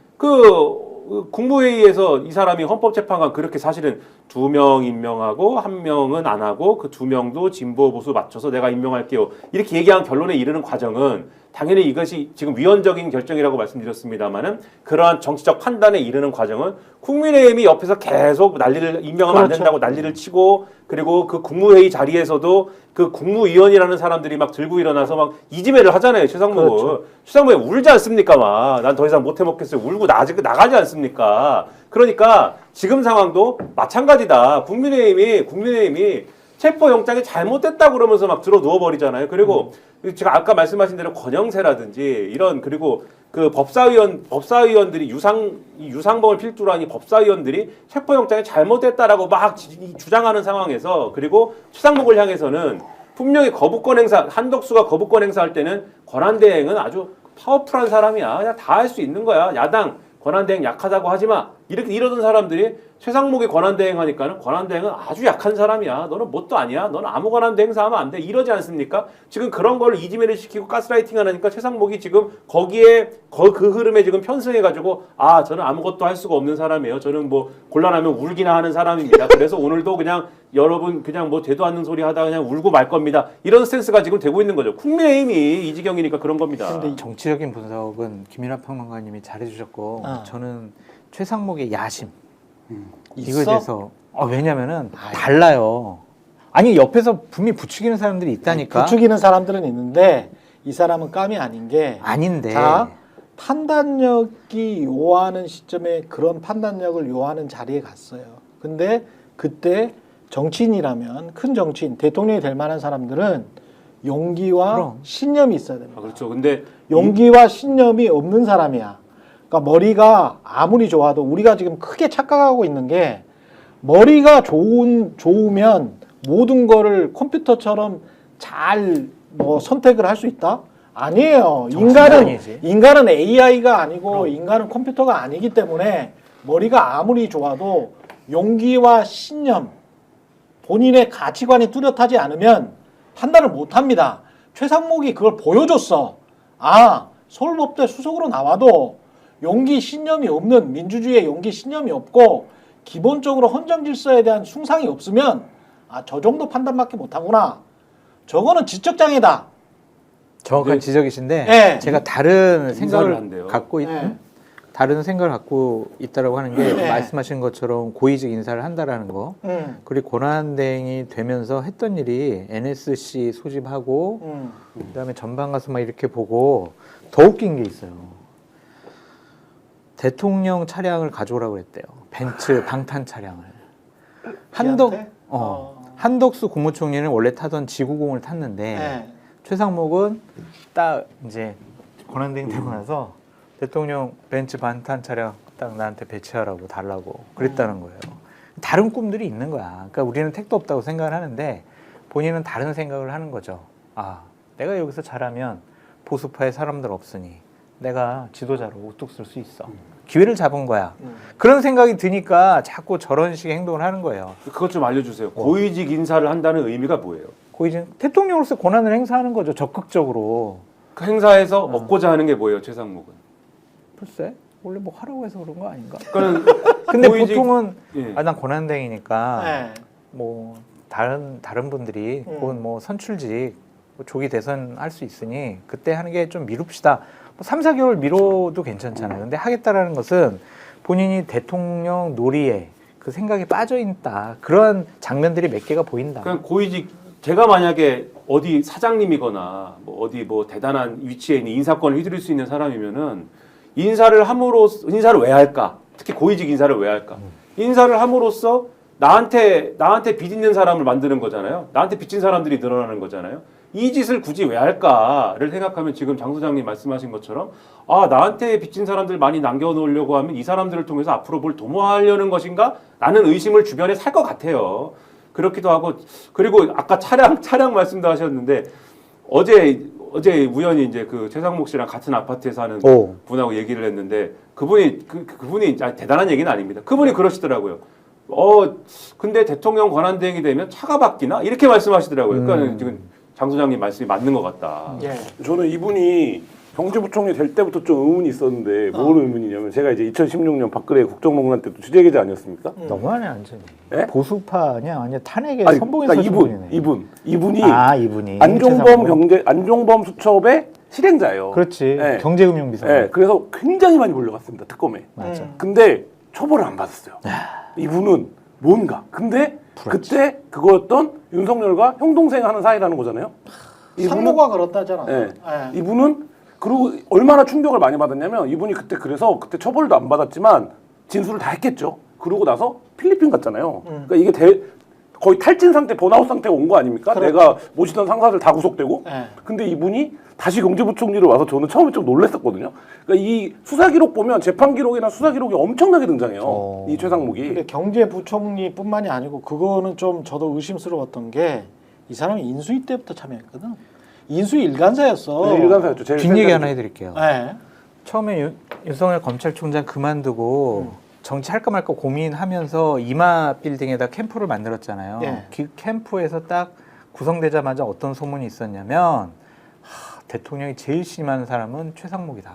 C: 국무회의에서 이 사람이 헌법재판관 그렇게 사실은 2명 임명하고 1명은 안 하고 그 2명도 진보 보수 맞춰서 내가 임명할게요. 이렇게 얘기한 결론에 이르는 과정은 당연히 이것이 지금 위헌적인 결정이라고 말씀드렸습니다만은 그러한 정치적 판단에 이르는 과정은 국민의힘이 옆에서 계속 난리를 임명하면 안
A: 그렇죠.
C: 된다고 난리를 치고 그리고 그 국무회의 자리에서도 그 국무위원이라는 사람들이 막 들고 일어나서 막 이지매를 하잖아요. 최상목을.
A: 그렇죠.
C: 최상목이 울지 않습니까? 막 난 더 이상 못 해먹겠어요. 울고 나가지 않습니까? 그러니까 지금 상황도 마찬가지다. 국민의힘이 체포영장이 잘못됐다고 그러면서 막 들어 누워버리잖아요. 그리고 제가 아까 말씀하신 대로 권영세라든지 이런 그리고 그 법사위원들이 유상범을 필두로 하니 법사위원들이 체포영장이 잘못됐다라고 막 주장하는 상황에서 그리고 최상목을 향해서는 분명히 거부권 행사 한덕수가 거부권 행사할 때는 권한대행은 아주 파워풀한 사람이야. 그냥 다 할 수 있는 거야. 야당 권한대행 약하다고 하지 마. 이렇게 이러던 사람들이 최상목이 권한대행 하니까는 권한대행은 아주 약한 사람이야. 너는 뭣도 아니야. 너는 아무 권한대 행사하면 안 돼. 이러지 않습니까? 지금 그런 걸 이지매를 시키고 가스라이팅 하니까 최상목이 지금 거기에 그 흐름에 지금 편승해가지고 아 저는 아무것도 할 수가 없는 사람이에요. 저는 뭐 곤란하면 울기나 하는 사람입니다. 그래서 오늘도 그냥 여러분 그냥 뭐 되도 않는 소리 하다 그냥 울고 말 겁니다. 이런 스탠스가 지금 되고 있는 거죠. 국민의힘이 이 지경이니까 그런 겁니다.
A: 근데
D: 정치적인 분석은 김민하 평론가님이 잘해주셨고 저는 최상목의 야심 이거에
A: 있어?
D: 대해서 왜냐면은 달라요. 아니 옆에서 분명히 부추기는 사람들이 있다니까.
A: 부추기는 사람들은 있는데 이 사람은 깜이 아닌 게
D: 아닌데.
A: 자, 판단력이 요하는 시점에 그런 판단력을 요하는 자리에 갔어요. 근데 그때 정치인이라면 큰 정치인, 대통령이 될 만한 사람들은 용기와
D: 그럼.
A: 신념이 있어야 됩니다.
C: 그렇죠. 근데
A: 용기와 신념이 없는 사람이야. 그러니까 머리가 아무리 좋아도 우리가 지금 크게 착각하고 있는 게 머리가 좋으면 모든 거를 컴퓨터처럼 잘 뭐 선택을 할 수 있다? 아니에요. 인간은 AI가 아니고 인간은 컴퓨터가 아니기 때문에 머리가 아무리 좋아도 용기와 신념, 본인의 가치관이 뚜렷하지 않으면 판단을 못 합니다. 최상목이 그걸 보여줬어. 아, 서울법대 수석으로 나와도 용기 신념이 없는 민주주의의 용기 신념이 없고 기본적으로 헌정 질서에 대한 숭상이 없으면 아, 저 정도 판단밖에 못 하구나. 저거는 지적 장애다.
D: 정확한 지적이신데
A: 네.
D: 제가 다른
C: 인사를
D: 생각을
C: 한대요.
D: 갖고
A: 네.
D: 다른 생각을 갖고 있다라고 하는 게
A: 네.
D: 말씀하신 것처럼 고위직 인사를 한다라는 거. 그리고 권한대행이 되면서 했던 일이 NSC 소집하고 그다음에 전방 가서 막 이렇게 보고 더 웃긴 게 있어요. 대통령 차량을 가져오라고 그랬대요. 벤츠 방탄 차량을.
A: 지한테?
D: 한덕수 국무총리는 원래 타던 지구공을 탔는데
A: 네.
D: 최상목은 딱 이제 권한대행 되고 나서 대통령 벤츠 방탄 차량 딱 나한테 배치하라고 달라고 그랬다는 거예요. 다른 꿈들이 있는 거야. 그러니까 우리는 택도 없다고 생각을 하는데 본인은 다른 생각을 하는 거죠. 아, 내가 여기서 잘하면 보수파에 사람들 없으니 내가 지도자로 우뚝 설 수 있어. 기회를 잡은 거야. 그런 생각이 드니까 자꾸 저런 식의 행동을 하는 거예요.
C: 그것 좀 알려주세요. 고위직 인사를 한다는 의미가 뭐예요?
D: 고위직 대통령으로서 권한을 행사하는 거죠. 적극적으로.
C: 그 행사에서 얻고자 하는 게 뭐예요, 최상목은?
D: 글쎄, 원래 뭐 하라고 해서 그런 거 아닌가?
C: 그러니까
D: 근데
C: 고위직-
D: 보통은
C: 예.
D: 난 권한대행이니까
A: 네.
D: 뭐 다른 분들이 혹은 뭐 선출직 뭐 조기 대선 할 수 있으니 그때 하는 게 좀 미룹시다. 뭐 3, 4개월 미뤄도 괜찮잖아요. 근데 하겠다라는 것은 본인이 대통령 놀이에 그 생각에 빠져 있다. 그런 장면들이 몇 개가 보인다.
C: 그냥 고위직 제가 만약에 어디 사장님이거나 뭐 어디 뭐 대단한 위치에 있는 인사권을 휘두를 수 있는 사람이면은 인사를 왜 할까? 특히 고위직 인사를 왜 할까? 인사를 함으로써 나한테 빚 있는 사람을 만드는 거잖아요. 나한테 빚진 사람들이 늘어나는 거잖아요. 이 짓을 굳이 왜 할까를 생각하면 지금 장 소장님 말씀하신 것처럼 아 나한테 빚진 사람들 많이 남겨놓으려고 하면 이 사람들을 통해서 앞으로 뭘 도모하려는 것인가? 라는 의심을 주변에 살 것 같아요. 그렇기도 하고 그리고 아까 차량 말씀도 하셨는데 어제 우연히 이제 그 최상목 씨랑 같은 아파트에 사는 분하고 얘기를 했는데 그분이 대단한 얘기는 아닙니다. 그분이 그러시더라고요. 근데 대통령 권한대행이 되면 차가 바뀌나? 이렇게 말씀하시더라고요. 그러니까 지금 장 소장님 말씀이 맞는 것 같다.
A: 예.
B: 저는 이분이 경제부총리 될 때부터 좀 의문이 있었는데 뭔 의문이냐면 제가 이제 2016년 박근혜 국정농단 때 또 취재기자 아니었습니까?
D: 너무하네 완전히.
B: 예?
D: 보수파냐 아니야 탄핵에
B: 아니,
D: 선봉에서
B: 그러니까 이분이
D: 이분이
B: 안종범 수첩의 실행자예요.
D: 그렇지.
B: 예.
D: 경제금융비서.
B: 네, 그래서 굉장히 많이 몰려갔습니다 특검에.
D: 맞아.
B: 근데 처벌을 안 받았어요. 이분은 뭔가. 근데 그때 그거였던 윤석열과 형 동생 하는 사이라는 거잖아요.
A: 상무가 그렇다잖아.
B: 네.
A: 예.
B: 이분은 그리고 얼마나 충격을 많이 받았냐면 이분이 그때 그래서 그때 처벌도 안 받았지만 진술을 다 했겠죠. 그러고 나서 필리핀 갔잖아요. 그러니까 이게 거의 탈진 상태, 번아웃 상태가 온 거 아닙니까?
A: 그렇죠.
B: 내가 모시던 상사들 다 구속되고.
A: 네.
B: 근데 이분이 다시 경제부총리로 와서 저는 처음에 좀 놀랐었거든요. 그러니까 이 수사 기록 보면 재판 기록이나 수사 기록이 엄청나게 등장해요. 이 최상목이.
A: 근데 경제부총리뿐만이 아니고 그거는 좀 저도 의심스러웠던 게 이 사람이 인수위 때부터 참여했거든. 인수위 일간사였어.
B: 네, 일간사였죠. 제일
D: 뒷얘기
B: 센
D: 하나 해드릴게요.
A: 네.
D: 처음에 윤석열 검찰총장 그만두고 정치할까 말까 고민하면서 이마 빌딩에다 캠프를 만들었잖아요.
A: 예.
D: 그 캠프에서 딱 구성되자마자 어떤 소문이 있었냐면 대통령이 제일 심한 사람은 최상목이다.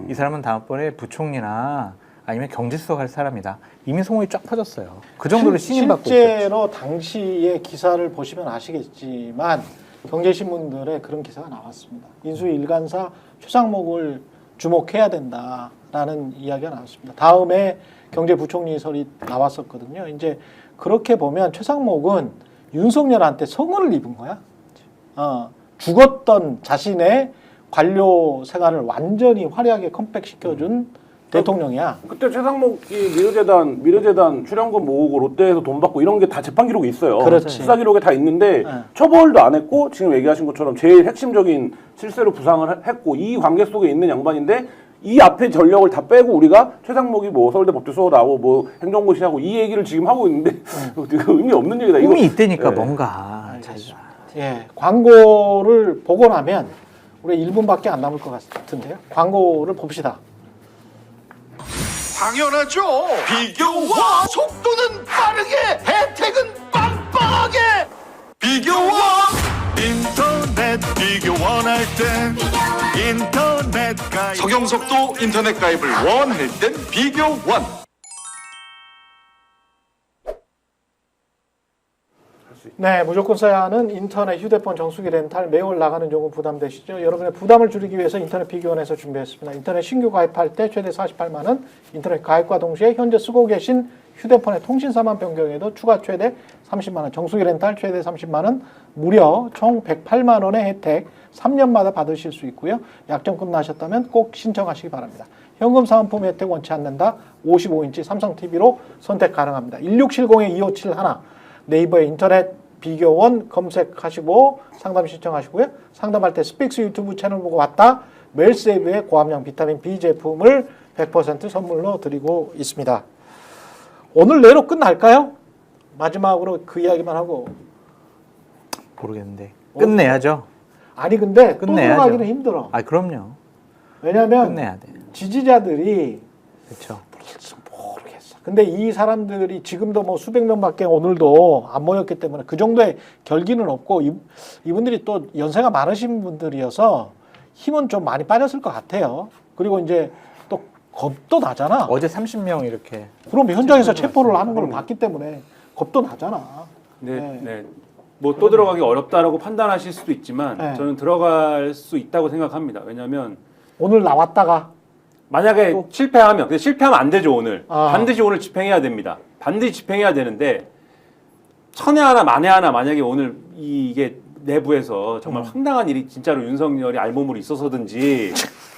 D: 이 사람은 다음번에 부총리나 아니면 경제수석 할 사람이다. 이미 소문이 쫙 퍼졌어요. 그 정도로 신임받고 있었죠.
A: 실제로 당시의 기사를 보시면 아시겠지만 경제신문들에 그런 기사가 나왔습니다. 인수위 일간사 최상목을 주목해야 된다라는 이야기가 나왔습니다. 다음에 경제부총리설이 나왔었거든요. 이제 그렇게 보면 최상목은 윤석열한테 성은을 입은 거야. 죽었던 자신의 관료 생활을 완전히 화려하게 컴백시켜준 대통령이야.
B: 그때 최상목이 미르재단 출연금 모으고 롯데에서 돈 받고 이런 게 다 재판 기록에 있어요.
A: 그렇지.
B: 수사 기록에 다 있는데
A: 네.
B: 처벌도 안 했고 지금 얘기하신 것처럼 제일 핵심적인 실세로 부상을 했고 이 관계 속에 있는 양반인데 이 앞에 전력을 다 빼고 우리가 최상목이 뭐 서울대 법대 수업 나오고 뭐 행정고시하고 이 얘기를 지금 하고 있는데 의미 없는 얘기다.
D: 꿈이
B: 이거
D: 있다니까
B: 네.
D: 뭔가.
A: 알겠습니다. 예, 광고를 보고 나면 우리 1분밖에 안 남을 것 같은데요. 광고를 봅시다.
E: 당연하죠. 비교와 속도는 빠르게, 혜택은 빵빵하게. 비교와 인터넷 비교 원할 땐 인터넷 가입. 서경석도 인터넷 가입을 원할 땐 비교원.
A: 네, 무조건 써야 하는 인터넷 휴대폰 정수기 렌탈 매월 나가는 요금 부담되시죠? 여러분의 부담을 줄이기 위해서 인터넷 비교원에서 준비했습니다. 인터넷 신규 가입할 때 최대 48만 원, 인터넷 가입과 동시에 현재 쓰고 계신 휴대폰의 통신사만 변경해도 추가 최대 30만 원, 정수기 렌탈 최대 30만 원, 무려 총 108만 원의 혜택 3년마다 받으실 수 있고요. 약정 끝나셨다면 꼭 신청하시기 바랍니다. 현금 사은품 혜택 원치 않는다. 55인치 삼성 TV로 선택 가능합니다. 1670-2571 네이버에 인터넷 비교원 검색하시고 상담 신청하시고요. 상담할 때 스픽스 유튜브 채널 보고 왔다. 멜세이브의 고함량 비타민 B 제품을 100% 선물로 드리고 있습니다. 오늘 내로 끝날까요? 마지막으로 그 이야기만 하고.
D: 모르겠는데 끝내야죠.
A: 아니 근데 또
D: 끝내야죠.
A: 들어가기는 힘들어.
D: 아 그럼요.
A: 왜냐하면
D: 끝내야 돼.
A: 지지자들이
D: 그렇죠.
A: 모르겠어. 근데 이 사람들이 지금도 뭐 수백 명밖에 오늘도 안 모였기 때문에 그 정도의 결기는 없고 이분들이 또 연세가 많으신 분들이어서 힘은 좀 많이 빠졌을 것 같아요. 그리고 이제 또 겁도 나잖아.
D: 어제 30명 이렇게.
A: 그럼 현장에서 체포를 하는 걸 봤기 때문에 겁도 나잖아.
C: 네, 네. 뭐 또 들어가기 어렵다라고 판단하실 수도 있지만
A: 네.
C: 저는 들어갈 수 있다고 생각합니다. 왜냐하면
A: 오늘 나왔다가
C: 만약에 실패하면 근데 실패하면 안 되죠 오늘.
A: 아.
C: 반드시 오늘 집행해야 됩니다. 반드시 집행해야 되는데 천에 하나 만에 하나 만약에 오늘 이게 내부에서 정말 황당한 일이 진짜로 윤석열이 알몸으로 있어서든지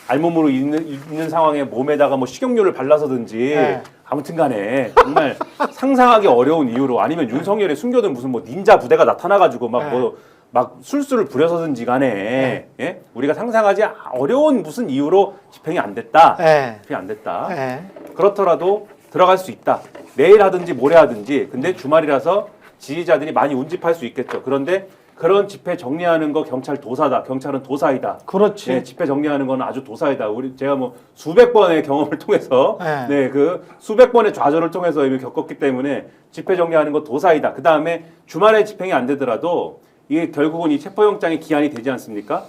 C: 알몸으로 있는 상황에 몸에다가 뭐 식용유를 발라서든지
A: 네.
C: 아무튼 간에 정말 상상하기 어려운 이유로 아니면 윤석열이 숨겨둔 무슨 뭐 닌자 부대가 나타나가지고 막
A: 네.
C: 막 술수를 부려서든지 간에 예? 우리가 상상하지 어려운 무슨 이유로 집행이 안 됐다.
A: 네.
C: 집행이 안 됐다.
A: 네.
C: 그렇더라도 들어갈 수 있다. 내일 하든지 모레 하든지. 근데 주말이라서 지지자들이 많이 운집할 수 있겠죠. 그런데 그런 집회 정리하는 거 경찰 도사다. 경찰은 도사이다.
A: 그렇지.
C: 네, 집회 정리하는 건 아주 도사이다. 제가 뭐 수백 번의 경험을 통해서
A: 네.
C: 그 수백 번의 좌절을 통해서 이미 겪었기 때문에 집회 정리하는 건 도사이다. 그 다음에 주말에 집행이 안 되더라도 이게 결국은 이 체포영장의 기한이 되지 않습니까?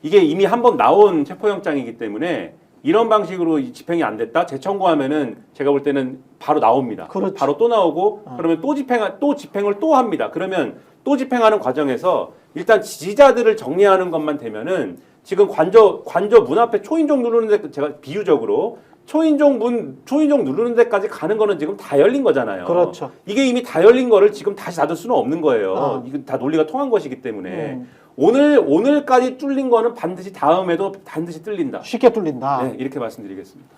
C: 이게 이미 한 번 나온 체포영장이기 때문에 이런 방식으로 이 집행이 안 됐다 재청구하면은 제가 볼 때는 바로 나옵니다.
A: 그렇죠.
C: 바로 또 나오고 그러면 또 집행을 또 합니다. 그러면 또 집행하는 과정에서 일단 지지자들을 정리하는 것만 되면은 지금 관저 문 앞에 초인종 누르는 데 제가 비유적으로 초인종 누르는 데까지 가는 거는 지금 다 열린 거잖아요.
A: 그렇죠.
C: 이게 이미 다 열린 거를 지금 다시 닫을 수는 없는 거예요. 이건 다 논리가 통한 것이기 때문에 오늘까지 뚫린 거는 반드시 다음에도 반드시 뚫린다.
A: 쉽게 뚫린다.
C: 네, 이렇게 말씀드리겠습니다.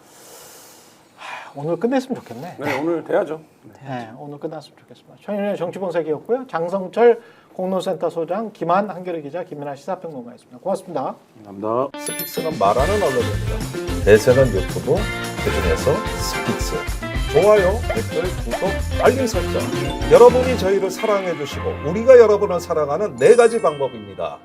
A: 오늘 끝냈으면 좋겠네.
B: 네, 오늘 돼야죠.
A: 네, 오늘 끝났으면 좋겠습니다. 최윤의 정치본색이었고요. 장성철 공론센터 소장, 김한 한겨레 기자, 김민아 시사평론가였습니다. 고맙습니다.
B: 감사합니다.
F: 스픽스는 말하는 언론입니다. 대세는 유튜브, 그중에서 스픽스. 좋아요, 댓글, 구독, 알림 설정. 여러분이 저희를 사랑해 주시고 우리가 여러분을 사랑하는 4가지 방법입니다.